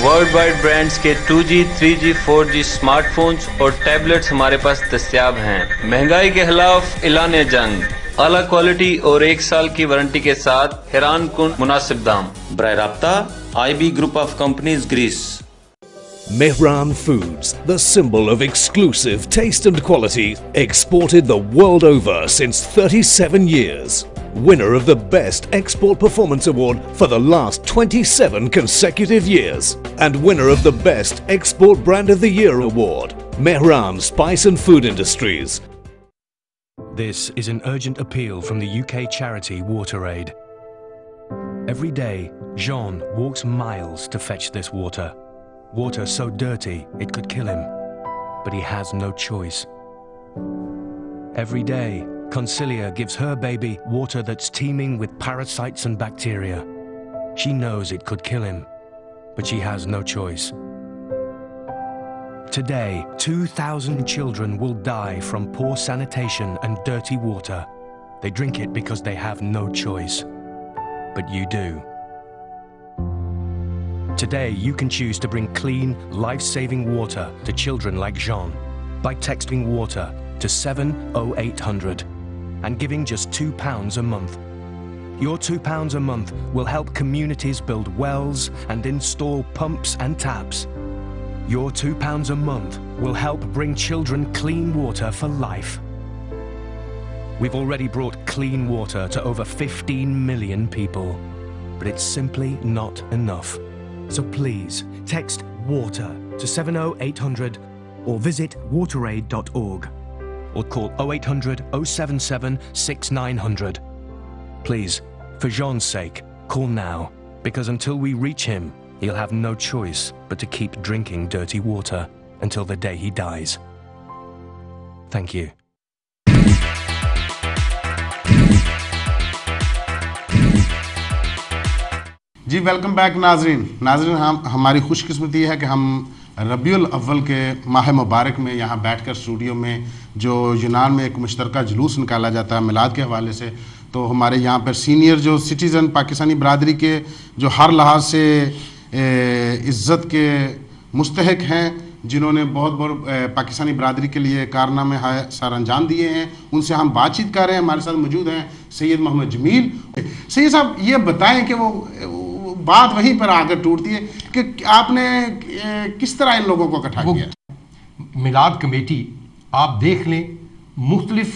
World wide brands के 2G, 3G, 4G स्मार्टफोन्स और टैबलेट्स हमारे पास दस्तयाब हैं. महंगाई के खिलाफ ऐलान जंग. आला क्वालिटी और 1 साल की वारंटी के साथ हैरान कुन मुनासिब दाम. बराह राब्ता आईबी ग्रुप ऑफ कंपनीज ग्रीस. Mehran Foods, the symbol of exclusive taste and quality, exported the world over since 37 years. Winner of the Best Export Performance Award for the last 27 consecutive years. And winner of the Best Export Brand of the Year Award. Mehran Spice and Food Industries. This is an urgent appeal from the UK charity WaterAid. Every day, Jean walks miles to fetch this water. Water so dirty it could kill him, but he has no choice. Every day, Concilia gives her baby water that's teeming with parasites and bacteria. She knows it could kill him, but she has no choice. Today, 2,000 children will die from poor sanitation and dirty water. They drink it because they have no choice. But you do. Today, you can choose to bring clean, life-saving water to children like Jean by texting water to 70800 and giving just £2 a month. Your £2 a month will help communities build wells and install pumps and taps. Your £2 a month will help bring children clean water for life. We've already brought clean water to over 15 million people, but it's simply not enough. So please, text WATER to 70800 or visit wateraid.org or call 0800 077 6900. Please, for Jean's sake, call now, because until we reach him, he'll have no choice but to keep drinking dirty water until the day he dies. Thank you. जी welcome back नाजरीन हम हमारी खुशकिस्मती है कि हम रबीउल अव्वल के माह मुबारक में यहाँ बैठकर स्टूडियो में जो यूनान में एक मुश्तरका जुलूस निकाला जाता है मिलाद के हवाले से, तो हमारे यहाँ पर सीनियर जो सिटीज़न पाकिस्तानी बरादरी के जो हर लिहाज से इज़्ज़त के मुस्तहिक हैं, जिन्होंने बहुत बहुत पाकिस्तानी बरादरी के लिए कारनामे सर अंजाम दिए हैं, उनसे हम बातचीत कर रहे हैं. हमारे साथ मौजूद हैं सैयद मोहम्मद जमील. सैयद साहब, ये बताएं कि वो बात वहीं पर आकर टूटती है कि आपने किस तरह इन लोगों को इकट्ठा किया. मिलाद कमेटी आप देख लें, मुख्तलिफ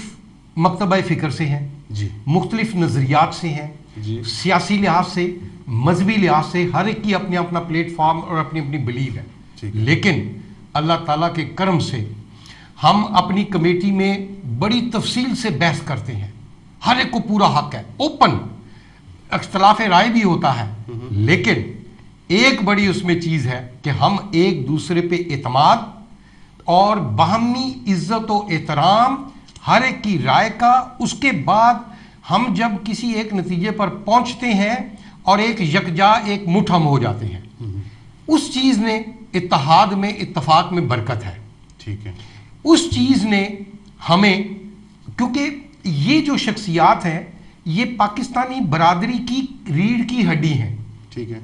मकतबा फ़िक्र से हैं जी, मुख्तलिफ नज़रियात से हैं जी, सियासी लिहाज से, मजहबी लिहाज से, हर एक की अपने अपना प्लेटफॉर्म और अपनी अपनी बिलीव है। लेकिन अल्लाह ताला के करम से हम अपनी कमेटी में बड़ी तफसील से बहस करते हैं, हर एक को पूरा हक है, ओपन इख्तलाफ राय भी होता है, लेकिन एक बड़ी उसमें चीज़ है कि हम एक दूसरे पे एतमाद और बाहमी इज्जत और एहतराम हर एक की राय का, उसके बाद हम जब किसी एक नतीजे पर पहुंचते हैं और एक यकजा एक मुठ हम हो जाते हैं, उस चीज़ ने इत्तेहाद में, इत्तफाक में बरकत है। ठीक है, उस चीज़ ने हमें, क्योंकि ये जो शख्सियात हैं ये पाकिस्तानी बरादरी की रीढ़ की हड्डी हैं। ठीक है,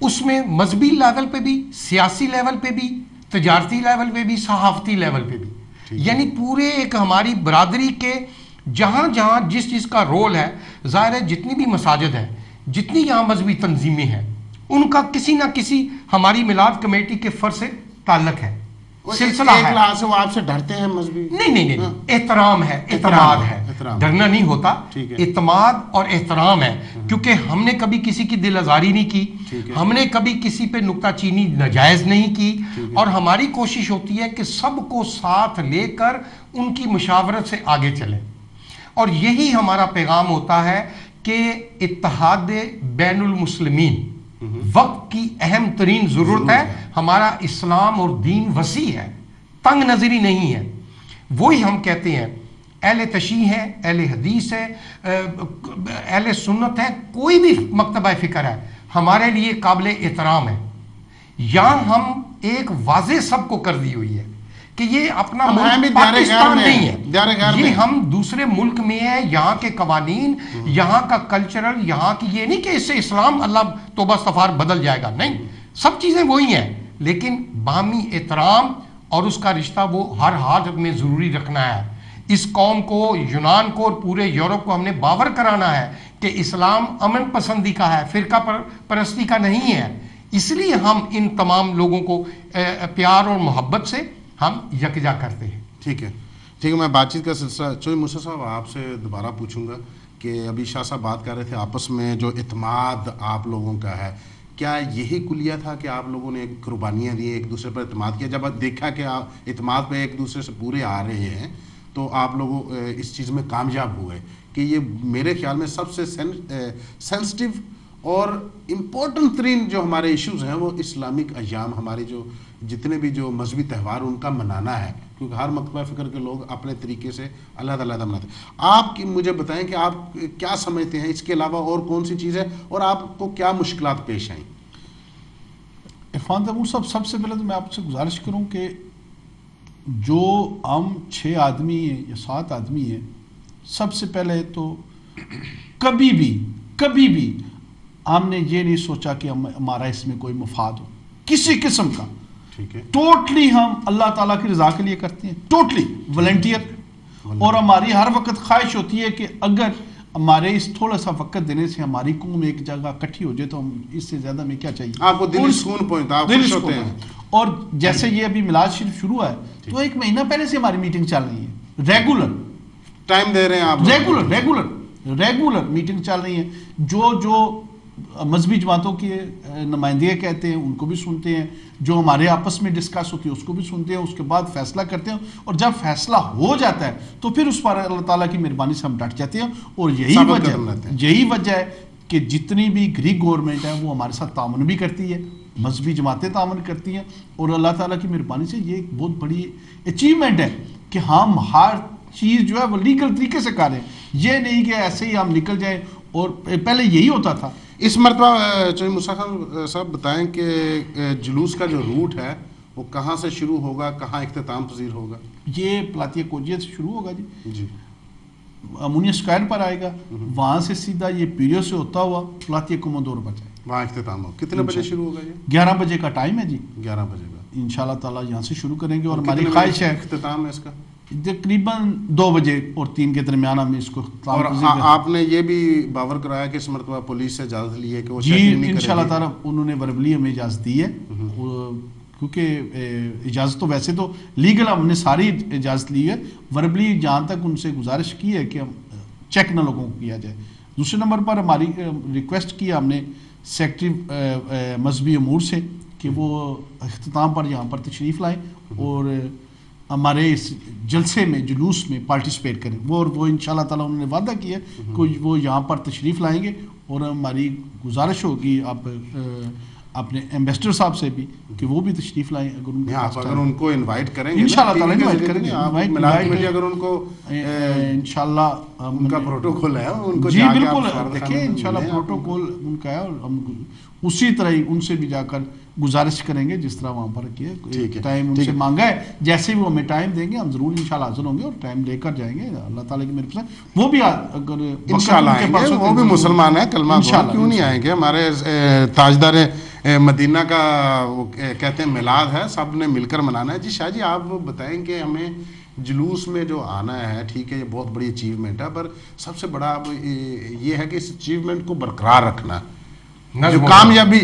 उसमें मजहबी लेवल पे भी, सियासी लेवल पे भी, तजारती लेवल पे भी, सहाफती लेवल पे भी, यानी पूरे एक हमारी बरादरी के जहाँ जहाँ जिस चीज़ का रोल है, ज़ाहिर है जितनी भी मसाजिद है, जितनी यहाँ मजहबी तंजीमें हैं, उनका किसी ना किसी हमारी मिलाद कमेटी के फर्ज से ताल्लुक है, सिलसिला है। से वो आपसे डरते हैं मजहबी? नहीं, एहतराम है, एतमाद है, डरना नहीं होता, एतमाद और एहतराम है, क्योंकि हमने कभी किसी की दिल आजारी नहीं की, हमने कभी किसी पे नुक्ताचीनी नाजायज नहीं की, और हमारी कोशिश होती है कि सबको साथ लेकर उनकी मुशावरत से आगे चलें, और यही हमारा पैगाम होता है कि इत्तेहाद बैनुल मुस्लिमीन वक्त की अहम तरीन ज़रूरत है। हमारा इस्लाम और दीन वसी है, तंग नजरी नहीं है। वही हम कहते हैं, अहले तशी है, अहले हदीस है, अहले सुन्नत है, कोई भी मकतबा फ़िक्र है, हमारे लिए काबिल एहतराम है। यहाँ हम एक वाज़े सबको कर दी हुई है कि ये अपना मुल्क पाकिस्तान नहीं है, ये हम दूसरे मुल्क में है, यहाँ के कवानीन, यहाँ का कल्चरल, यहाँ की, ये नहीं कि इससे इस्लाम अल्लाह तौबा इस्तग़फ़ार बदल जाएगा, नहीं, सब चीज़ें वही हैं, लेकिन बाहमी एहतराम और उसका रिश्ता वो हर हालत में ज़रूरी रखना है। इस कौम को, यूनान को और पूरे यूरोप को हमने बावर कराना है कि इस्लाम अमन पसंदी का है, फ़िरका परस्ती का नहीं है। इसलिए हम इन तमाम लोगों को प्यार और मोहब्बत से हम यकजा करते हैं। ठीक है, मैं बातचीत का सिलसिला चोई मूसा साहब आपसे दोबारा पूछूंगा कि अभी शाह साहब बात कर रहे थे आपस में जो इत्माद आप लोगों का है, क्या यही कुलिया था कि आप लोगों ने कुर्बानियाँ दी, एक दूसरे पर इत्माद किया, जब देखा कि आप इत्माद पे एक दूसरे से पूरे आ रहे हैं तो आप लोग इस चीज़ में कामयाब हुए कि ये मेरे ख्याल में सबसे सेंसिटिव और इम्पोर्टेंट तरीन जो हमारे इश्यूज़ हैं वो इस्लामिक अय्याम, हमारे जो जितने भी जो मजहबी त्यौहार उनका मनाना है, क्योंकि हर मकतबा फ़िक्र के लोग अपने तरीके से अलग-अलग मनाते हैं। आप मुझे बताएं कि आप क्या समझते हैं, इसके अलावा और कौन सी चीज़ है और आपको क्या मुश्किलात पेश आई? इरफान तैमूर साहब, सबसे पहले तो मैं आपसे गुजारिश करूं कि जो हम 6 आदमी हैं या 7 आदमी हैं, सबसे पहले तो कभी भी हमने ये नहीं सोचा कि हमारा इसमें कोई मुफाद हो किसी किस्म का। ठीक है, टोटली हम अल्लाह ताला की रज़ा के लिए करते हैं, टोटली वॉलंटियर, और हमारी हर वक्त ख्वाहिश होती है कि अगर हमारे इस थोड़ा सा वक्त देने से हमारी कौम एक जगह इकट्ठी हो जाए तो हम इससे ज़्यादा में क्या चाहिए, आपको दिल सुकून पहुंचता है, आप खुश होते हैं। और जैसे ये अभी मिलाद शरीफ शुरू है तो 1 महीना पहले से हमारी मीटिंग चल रही है, रेगुलर टाइम दे रहे हैं आप, रेगुलर मीटिंग चल रही है। जो मजहबी जमातों के नुमाइंदे कहते हैं उनको भी सुनते हैं, जो हमारे आपस में डिस्कस होती है उसको भी सुनते हैं, उसके बाद फैसला करते हैं, और जब फैसला हो जाता है तो फिर उस पर अल्लाह ताला की मेहरबानी से हम डट जाते हैं। और यही वजह है कि जितनी भी ग्रीक गवर्नमेंट है वो हमारे साथ तामुन भी करती है, मजहबी जमातें तामुन करती हैं, और अल्लाह ताला की मेहरबानी से ये एक बहुत बड़ी अचीवमेंट है कि हम हर चीज़ जो है वो लीगल तरीके से करें, ये नहीं कि ऐसे ही हम निकल जाएं। और पहले यही होता था। इस मरतबा चौधरी मूसा खान साहब बताएं कि जुलूस का जो रूट है वो कहाँ से शुरू होगा, कहाँ इख्तिताम पजीर होगा? ये प्लातिया कोजिया से शुरू होगा जी, अमूनिया स्क्वायर पर आएगा, वहाँ से सीधा ये पीरियो से होता हुआ प्लातिया कोमोदोर पर जाए, वहाँ इख्तिताम हो। कितने बजे शुरू होगा ये? 11 बजे का टाइम है जी, 11 बजे का इंशाल्लाह ताला यहाँ से शुरू करेंगे। और हमारी ख्वाहिश है इख्तिताम है इसका तकरीबन 2 बजे और 3 के दरमियान हम इसको। और आपने ये भी बावर कराया कि इस मरतबा पुलिस से इजाज़त ली है कि वो जी इंशाल्लाह ताला उन्होंने वर्बली हमें इजाज़त दी है, کیونکہ اجازت تو ویسے تو لیگل ہم نے ساری اجازت لی ہے، وربلی جہاں تک ان سے گزارش کی ہے کہ ہم چیک نہ لوگوں کو کیا جائے. دوسرے نمبر پر ہماری ریکویسٹ کی ہم نے سیکرٹری مذہبی امور سے کہ وہ اختتام پر یہاں پر تشریف لائیں اور ہمارے اس جلسے میں جلوس میں پارٹیسپیٹ کریں. وہ انشاءاللہ تعالیٰ انہوں نے وعدہ کیا کہ وہ یہاں پر تشریف لائیں گے، اور ہماری گزارش ہوگی آپ اپنے ایمبیسڈر صاحب سے بھی کہ وہ بھی تشریف لائیں. اگر ان کو انوائٹ کریں گے انشاءاللہ تعالیٰ انوائٹ کریں گے، اگر ان کو انشاءاللہ ان کا پروٹوکول ہے ان کو جی بالکل دیکھیں انشاءاللہ پروٹوکول ان کا ہے، اور ہم اسی طرح ہی ان سے بھی جا کر گزارش کریں گے جس طرح وہاں پر کیا ٹائم ان سے مانگا ہے، جیسے بھی وہ ہمیں ٹائم دیں گے ہم ضرور انشاءاللہ حاضر ہوں گے اور ٹائم لے کر جائیں گے. اللہ تعالیٰ کی میرے پاس وہ بھی اگر انشاءاللہ آئیں گے، وہ بھی مسلمان ہیں، کلمہ گو کیوں نہیں آئیں گے. ہمارے تاجدار مدینہ کا وہ کہتے ہیں میلاد ہے، سب نے مل کر منانا ہے. جی شاہ جی آپ بتائیں کہ ہمیں جلوس میں جو آنا ہے، ٹھیک ہے یہ بہت بڑی اچیومنٹ ہے، پر سب سے بڑا یہ ہے کہ اس اچیومنٹ کو برقرار رکھنا، جو کامیابی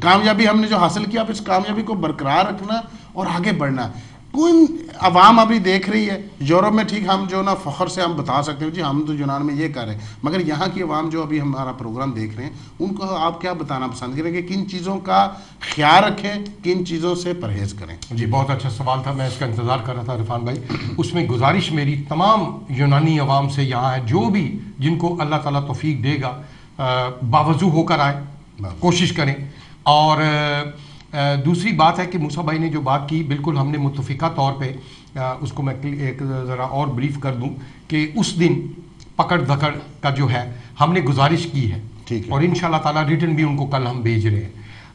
کامیابی ہم نے جو حاصل کیا، اس کامیابی کو برقرار رکھنا اور آگے بڑھنا. کوئی عوام ابھی دیکھ رہی ہے یورپ میں، ٹھیک ہم جو نا فخر سے ہم بتا سکتے ہیں جی ہم تو یونان میں یہ کر رہے ہیں، مگر یہاں کی عوام جو ابھی ہمارا پروگرام دیکھ رہے ہیں ان کو آپ کیا بتانا پسند کریں کہ کن چیزوں کا خیال رکھیں، کن چیزوں سے پرہیز کریں؟ جی بہت اچھا سوال تھا، میں اس کا انتظار کر رہا تھا عرفان بھائی. اس میں گزارش میری تمام یونانی عوام سے یہاں ہے، جو بھی جن کو اللہ تعالیٰ توفیق دے گا باوضو ہو کر آئیں، کوشش کریں. اور دوسری بات ہے کہ موسیٰ بھائی نے جو بات کی بالکل ہم نے متفقہ طور پہ اس کو میں ایک ذرا اور بریف کر دوں کہ اس دن پکڑ دھکڑ کا جو ہے ہم نے گزارش کی ہے، اور انشاءاللہ تعالیٰ ریٹن بھی ان کو کل ہم بھیج رہے ہیں.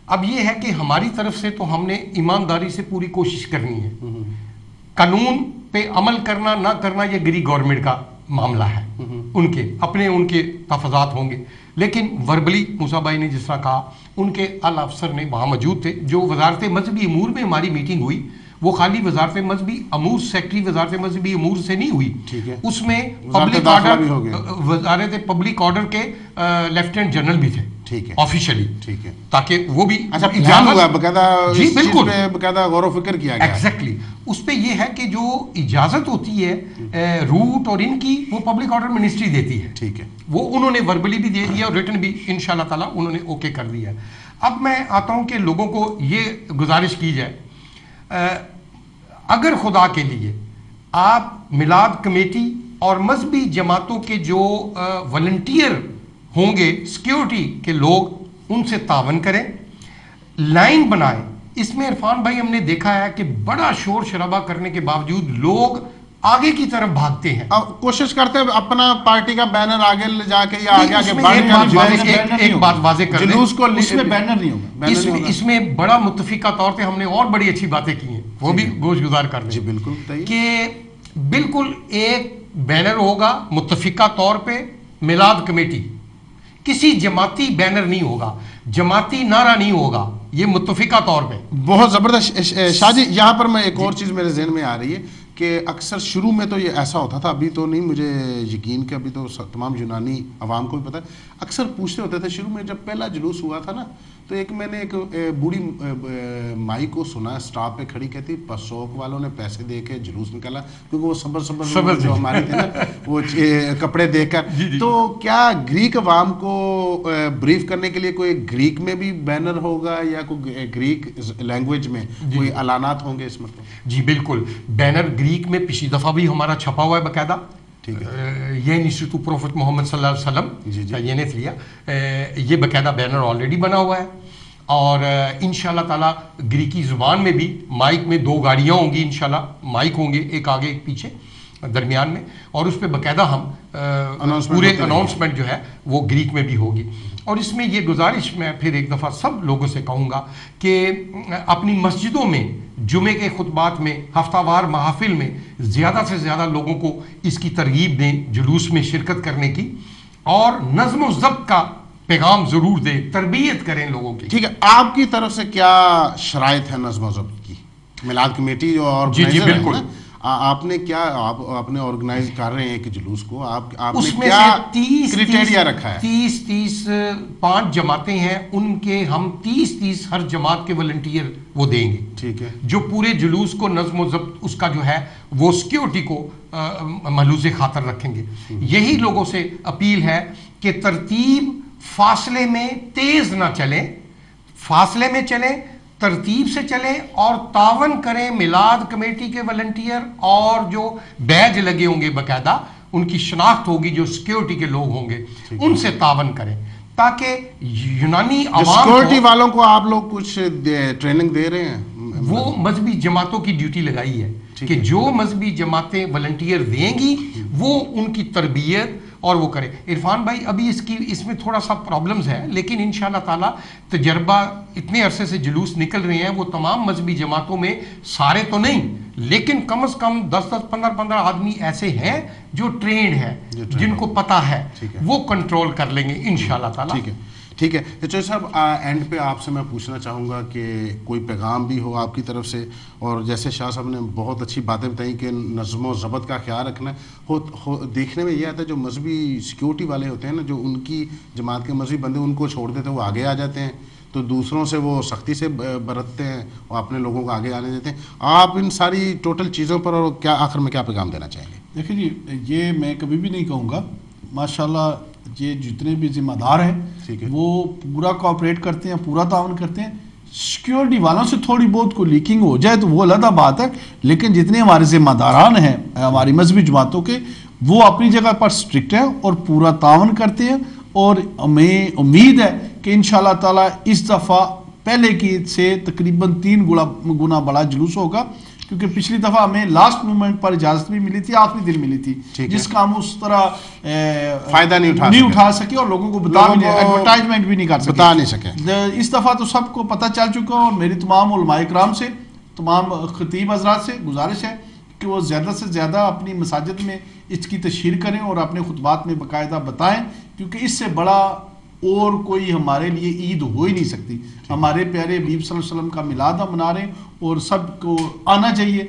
اب یہ ہے کہ ہماری طرف سے تو ہم نے ایمانداری سے پوری کوشش کرنی ہے. قانون پہ عمل کرنا نہ کرنا یہ گری گورنمنٹ کا معاملہ ہے، ان کے تفاضات ہوں گے، لیکن وربلی موسیٰ بھائی نے جس طرح کہا ان کے اعلیٰ افسر نے وہاں موجود تھے. جو وزارت مذہبی امور میں ہماری میٹنگ ہوئی وہ خالی وزارت مذہبی امور سیکرٹری وزارت مذہبی امور سے نہیں ہوئی، اس میں پبلک آرڈر وزارت پبلک آرڈر کے لیفٹیننٹ جنرل بھی تھے آفیشلی، تاکہ وہ بھی جی بالکل باقاعدہ غور و فکر کیا گیا. ایگزیکٹلی اس پہ یہ ہے کہ جو اجازت ہوتی ہے روٹ اور ان کی وہ پبلک آرڈر منسٹری دیتی ہے، ٹھیک ہے، وہ انہوں نے وربلی بھی دے دیا اور ریٹن بھی انشاءاللہ تعالیٰ انہوں نے اوکے کر دیا. اب میں آتا ہوں کہ لوگوں کو یہ گزارش کی جائے، اگر خدا کے لیے آپ میلاد کمیٹی اور مذہبی جماعتوں کے جو والنٹیئر ہوں گے سیکیورٹی کے لوگ ان سے تعاون کریں، لائن بنائیں. اس میں عرفان بھائی ہم نے دیکھا ہے کہ بڑا شور شرابہ کرنے کے باوجود لوگ آگے کی طرف بھاگتے ہیں، کوشش کرتے ہیں اپنا پارٹی کا بینر آگے لے جا کے یا آگے ایک بات واضح کر دیں، جلوس کو اس میں بینر نہیں ہوگا. اس میں بڑا متفقہ طور پہ ہم نے اور بڑی اچھی باتیں کی ہیں، وہ بھی گوش گزار کر دیں. جی بالکل، کہ بالکل ایک بینر ہوگا متفقہ طور پہ میلاد کمیٹی، کسی جماعتی بینر نہیں ہوگا، جماعتی نعرہ نہیں ہوگا، یہ متفقہ طور پہ. بہت زبردست. شاہ جی یہاں پر میں ایک اور چیز میرے ذہن میں آ رہی ہے کہ اکثر شروع میں تو یہ ایسا ہوتا تھا، ابھی تو نہیں مجھے یقین کہ ابھی تو تمام یونانی عوام کو بھی پتہ ہے، اکثر پوچھتے ہوتے تھے شروع میں جب پہلا جلوس ہوا تھا نا، تو ایک میں نے ایک بوڑھی مائی کو سنا سٹاپ پہ کھڑی کہتی پسوک والوں نے پیسے دے کے جلوس نکالا، کیونکہ وہ صبر جو ہمارے تھے نا وہ کپڑے دیکھ کر. تو کیا گریک عوام کو بریف کرنے کے لیے کوئی گریک میں بھی بینر ہوگا یا کوئی گریک لینگویج میں کوئی اعلانات ہوں گے اس مطلب؟ جی بالکل، بینر گریک میں پچھلی دفعہ بھی ہمارا چھپا ہوا ہے باقاعدہ، یہ انسٹیٹیوٹ آف پروفٹ محمد صلی اللہ علیہ وسلم کا یہ نے لیا، یہ باقاعدہ بینر آلریڈی بنا ہوا ہے. اور انشاءاللہ تعالیٰ گریکی زبان میں بھی مائک میں 2 گاڑیاں ہوں گی، انشاءاللہ مائک ہوں گے، ایک آگے ایک پیچھے درمیان میں، اور اس پہ باقاعدہ ہم پورے اناؤنسمنٹ جو ہے وہ گریک میں بھی ہوگی. اور اس میں یہ گزارش میں پھر ایک دفعہ سب لوگوں سے کہوں گا کہ اپنی مسجدوں میں جمعے کے خطبات میں ہفتہ وار محافل میں زیادہ سے زیادہ لوگوں کو اس کی ترغیب دیں جلوس میں شرکت کرنے کی، اور نظم و ضبط کا پیغام ضرور دیں، تربیت کریں لوگوں کی. ٹھیک ہے، آپ کی طرف سے کیا شرائط ہے نظم و ضبط کی؟ میلاد کمیٹی اور جی بالکل آپ نے کیا آپ نے آرگنائز کر رہے ہیں ایک جلوس کو, آپ اس نے میں کیا سے 30 رکھا ہے؟ 30 5 جماعتیں ہیں, ان کے ہم 30 ہر جماعت کے والنٹیئر وہ دیں گے, ٹھیک ہے, جو پورے جلوس کو نظم و ضبط اس کا جو ہے وہ سیکیورٹی کو ملحوظ خاطر رکھیں گے. یہی لوگوں سے اپیل ہے کہ ترتیب فاصلے میں تیز نہ چلیں, فاصلے میں چلیں, ترتیب سے چلیں اور تعاون کریں. میلاد کمیٹی کے والنٹیئر اور جو بیج لگے ہوں گے باقاعدہ, ان کی شناخت ہوگی, جو سیکیورٹی کے لوگ ہوں گے ان سے تعاون کریں تاکہ یونانی عوام سیکیورٹی والوں کو آپ لوگ کچھ ٹریننگ دے رہے ہیں؟ وہ مذہبی جماعتوں کی ڈیوٹی لگائی ہے کہ جو مذہبی جماعتیں والنٹیئر دیں گی وہ ان کی تربیت اور وہ کرے. عرفان بھائی ابھی اس میں تھوڑا سا پرابلمز ہے, لیکن انشاءاللہ تعالی تجربہ, اتنے عرصے سے جلوس نکل رہے ہیں, وہ تمام مذہبی جماعتوں میں سارے تو نہیں لیکن کم از کم 10 15 آدمی ایسے ہیں جو ٹرینڈ ہے, جن کو پتہ ہے, وہ کنٹرول کر لیں گے انشاءاللہ تعالی. ٹھیک ہے. چوہدری صاحب اینڈ پہ آپ سے میں پوچھنا چاہوں گا کہ کوئی پیغام بھی ہو آپ کی طرف سے, اور جیسے شاہ صاحب نے بہت اچھی باتیں بتائیں کہ نظم و ضبط کا خیال رکھنا ہے. دیکھنے میں یہ آتا ہے جو مذہبی سیکیورٹی والے ہوتے ہیں نا, جو ان کی جماعت کے مذہبی بندے ان کو چھوڑ دیتے ہیں, وہ آگے آ جاتے ہیں, تو دوسروں سے وہ سختی سے برتتے ہیں اور اپنے لوگوں کو آگے آنے دیتے ہیں. آپ ان ساری ٹوٹل چیزوں پر اور کیا آخر میں کیا پیغام دینا چاہیں گے؟ دیکھیں جی, یہ میں کبھی بھی نہیں کہوں گا, ماشاءاللہ یہ جتنے بھی ذمہ دار ہیں وہ پورا کوآپریٹ کرتے ہیں, پورا تعاون کرتے ہیں. سیکیورٹی والوں سے تھوڑی بہت کوئی لیکنگ ہو جائے تو وہ علیحدہ بات ہے, لیکن جتنے ہمارے ذمہ داران ہیں ہماری مذہبی جماعتوں کے, وہ اپنی جگہ پر اسٹرکٹ ہیں اور پورا تعاون کرتے ہیں. اور ہمیں امید ہے کہ انشاءاللہ تعالی اس دفعہ پہلے کی سے تقریباً 3 گنا بڑا جلوس ہوگا, کیونکہ پچھلی دفعہ ہمیں لاسٹ مومنٹ پر اجازت بھی ملی تھی, آخری دن ملی تھی, جس کا ہم اس طرح فائدہ نہیں اٹھا سکے اور لوگوں کو ایڈورٹائزمنٹ بھی نہیں کر سکے, بتا نہیں سکے. اس دفعہ تو سب کو پتہ چل چکا, اور میری تمام علماء کرام سے, تمام خطیب حضرات سے گزارش ہے کہ وہ زیادہ سے زیادہ اپنی مساجد میں اس کی تشہیر کریں اور اپنے خطبات میں باقاعدہ بتائیں, کیونکہ اس سے بڑا اور کوئی ہمارے لیے عید ہو ہی نہیں سکتی. ہمارے پیارے حبیب صلی اللہ علیہ وسلم کا میلاد ہم منا رہے ہیں اور سب کو آنا چاہیے,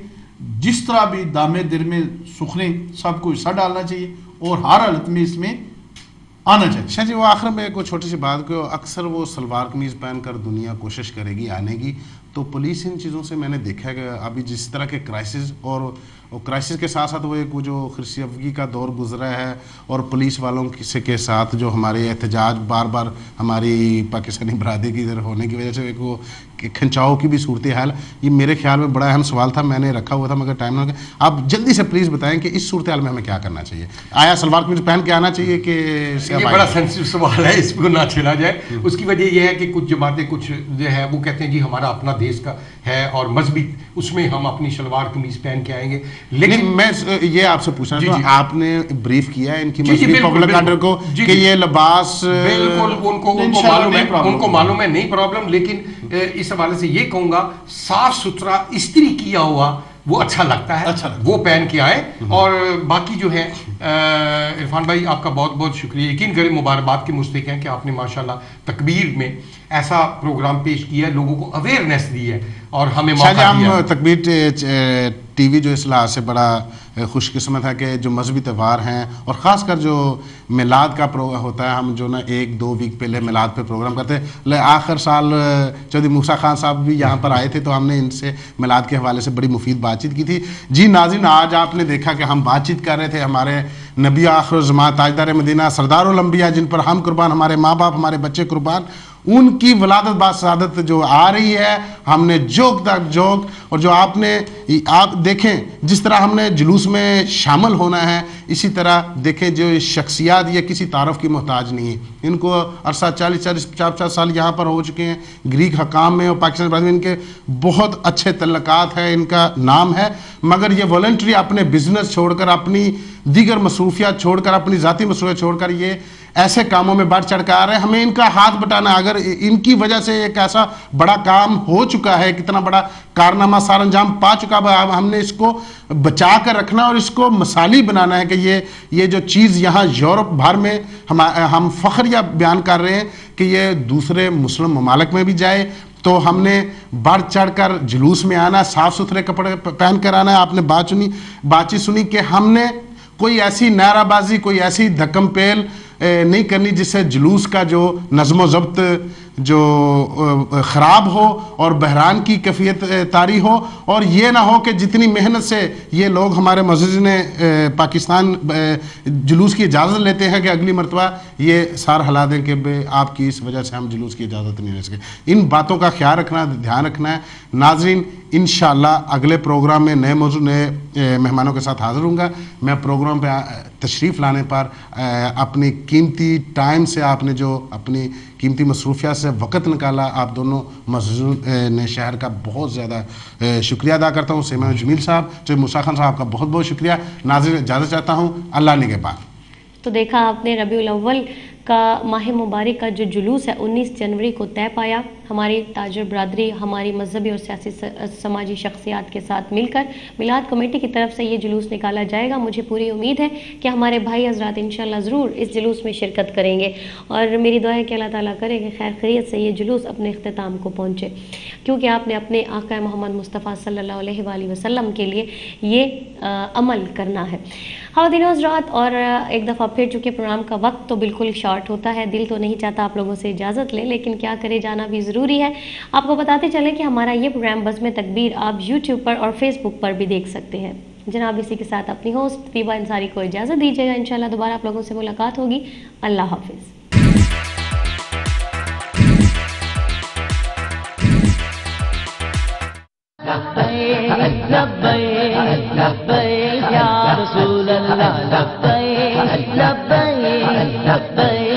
جس طرح بھی دامے در میں سکھنے سب کو حصہ ڈالنا چاہیے اور ہر حالت میں اس میں آنا چاہیے. شاہ جی, وہ آخر میں کوئی چھوٹی سی بات کو, اکثر وہ سلوار قمیض پہن کر دنیا کوشش کرے گی آنے کی, تو پولیس ان چیزوں سے میں نے دیکھا ہے کہ ابھی جس طرح کے کرائسس اور کرائسس کے ساتھ ساتھ وہ ایک جو خرسیفگی کا دور گزرا ہے, اور پولیس والوں کے ساتھ جو ہمارے احتجاج بار بار ہماری پاکستانی برادری کی طرف ہونے کی وجہ سے ایک وہ کھنچاؤ کی بھی صورتحال, یہ میرے خیال میں بڑا اہم سوال تھا, میں نے رکھا ہوا تھا مگر ٹائم نہ. آپ جلدی سے پلیز بتائیں کہ اس صورتحال میں ہمیں کیا کرنا چاہیے؟ آیا سلوار قمیض پہن کے آنا چاہیے کہ یہ بڑا سینسٹیو سوال ہے, اس کو نہ چھیڑا جائے. اس کی وجہ یہ ہے کہ کچھ جماعتیں کچھ جو ہے وہ کہتے ہیں جی ہمارا اپنا دیش کا ہے اور مذہبی, اس میں ہم اپنی شلوار قمیض پہن کے آئیں گے. لیکن میں یہ آپ سے پوچھنا چاہتا ہوں, آپ نے بریف کیا ہے ان کی مذہبی پبلک آرڈر کو کہ یہ لباس بالکل ان کو معلوم ہے, نہیں پرابلم, لیکن اس حوالے سے یہ کہوں گا صاف ستھرا استری کیا ہوا وہ اچھا لگتا ہے, وہ پہن کے آئے. اور باقی جو ہے عرفان بھائی آپ کا بہت بہت شکریہ, یقین کریں مبارکباد کے مستحق ہیں کہ آپ نے ماشاءاللہ تکبیر میں ایسا پروگرام پیش کیا ہے, لوگوں کو اویئرنیس دی ہے اور ہمیں موقع دیا. ہم تکبیر ٹی وی جو اس لحاظ سے بڑا خوش قسمت ہے کہ جو مذہبی تہوار ہیں اور خاص کر جو میلاد کا پروگرام ہوتا ہے, ہم جو نا 1-2 ویک پہلے میلاد پہ پروگرام کرتے ہیں. آخر سال چودھری موسیٰ خان صاحب بھی یہاں پر آئے تھے تو ہم نے ان سے میلاد کے حوالے سے بڑی مفید بات چیت کی تھی. جی ناظرین, آج آپ نے دیکھا کہ ہم بات چیت کر رہے تھے ہمارے نبی آخر الزمان تاجدار مدینہ سردار الانبیاء, جن پر ہم قربان, ہمارے ماں باپ, ہمارے بچے قربان, ان کی ولادت با سعادت جو آ رہی ہے. ہم نے جوک تک جوک, اور جو آپ دیکھیں جس طرح ہم نے جلوس میں شامل ہونا ہے, اسی طرح دیکھیں جو شخصیات یہ کسی تعارف کی محتاج نہیں ہے. ان کو عرصہ 40-50 سال یہاں پر ہو چکے ہیں, گریک حکام میں اور پاکستان برادری میں ان کے بہت اچھے تعلقات ہیں, ان کا نام ہے, مگر یہ والنٹری اپنے بزنس چھوڑ کر, اپنی دیگر مصروفیات چھوڑ کر, اپنی ذاتی مصروفیات چھوڑ کر یہ ایسے کاموں میں بڑھ چڑھ کر آ رہے ہیں. ہمیں ان کا ہاتھ بٹانا, اگر ان کی وجہ سے ایک ایسا بڑا کام ہو چکا ہے, کتنا بڑا کارنامہ سار انجام پا چکا ہے, ہم نے اس کو بچا کر رکھنا اور اس کو مثالی بنانا ہے کہ یہ جو چیز یہاں یورپ بھر میں ہم فخر یا بیان کر رہے ہیں کہ یہ دوسرے مسلم ممالک میں بھی جائے, तो हमने बढ़ चढ़ कर जुलूस में आना, साफ सुथरे कपड़े पहन कर आना है। आपने बातचीत सुनी कि हमने कोई ऐसी नाराबाजी, कोई ऐसी धक्कम पेल नहीं करनी जिससे जुलूस का जो नज़्म ज़ब्त जो ख़राब हो और बहरान की कैफियत तारी हो, और ये ना हो कि जितनी मेहनत से ये लोग हमारे मस्जिद ने पाकिस्तान जुलूस की इजाज़त लेते हैं कि अगली मरतबा ये सार हला दें कि आपकी इस वजह से हम जुलूस की इजाज़त नहीं ले सके। इन बातों का ख्याल रखना, ध्यान रखना है। नाज़रीन, इंशाअल्लाह अगले प्रोग्राम में नए मौजूद नए मेहमानों के साथ हाज़िर हूँगा। मैं प्रोग्राम पे तशरीफ़ लाने पर अपनी कीमती टाइम से आपने जो अपनी कीमती मसरूफियात से वक़्त निकाला, आप दोनों मस्जिद ने शहर का बहुत ज़्यादा शुक्रिया अदा करता हूँ। सेमा जमील साहब, जो मूसा खान साहब का बहुत बहुत शुक्रिया। नाज़रीन, इजाज़त चाहता हूँ, अल्लाह निगहबान। तो देखा आपने रबीउल अव्वल का माह मुबारक का जो जुलूस है 19 जनवरी को तय पाया। हमारी ताजर बरादरी हमारी मजहबी और सियासी समाजी शख्सियात के साथ मिलकर मिलाद कमेटी की तरफ से ये जुलूस निकाला जाएगा। मुझे पूरी उम्मीद है कि हमारे भाई हजरात इंशाअल्लाह ज़रूर इस जुलूस में शिरकत करेंगे, और मेरी दुआ है कि अल्लाह ताला करे कि खैर खैरियत से ये जुलूस अपने इख्तिताम को पहुँचे, क्योंकि आपने अपने आका मोहम्मद मुस्तफ़ा सल्लल्लाहु अलैहि वसल्लम के लिए ये अमल करना है। ख़वातीन हज़रात, और एक दफ़ा फिर चूँकि प्रोग्राम का वक्त तो बिल्कुल शॉर्ट होता है, दिल तो नहीं चाहता आप लोगों से इजाज़त लें, लेकिन क्या करे, जाना भी ज़रूरी है। आपको बताते चले कि हमारा ये प्रोग्राम बज़्म तकबीर आप यूट्यूब पर और फेसबुक पर भी देख सकते हैं। जनाब, इसी के साथ अपनी होस्ट तीबा अंसारी को इजाज़त दीजिएगा। इंशाअल्लाह दोबारा आप लोगों से मुलाकात होगी। अल्लाह हाफ़िज़। लब्बैक लब्बैक या रसूल अल्लाह, लब्बैक लब्बैक लब्बैक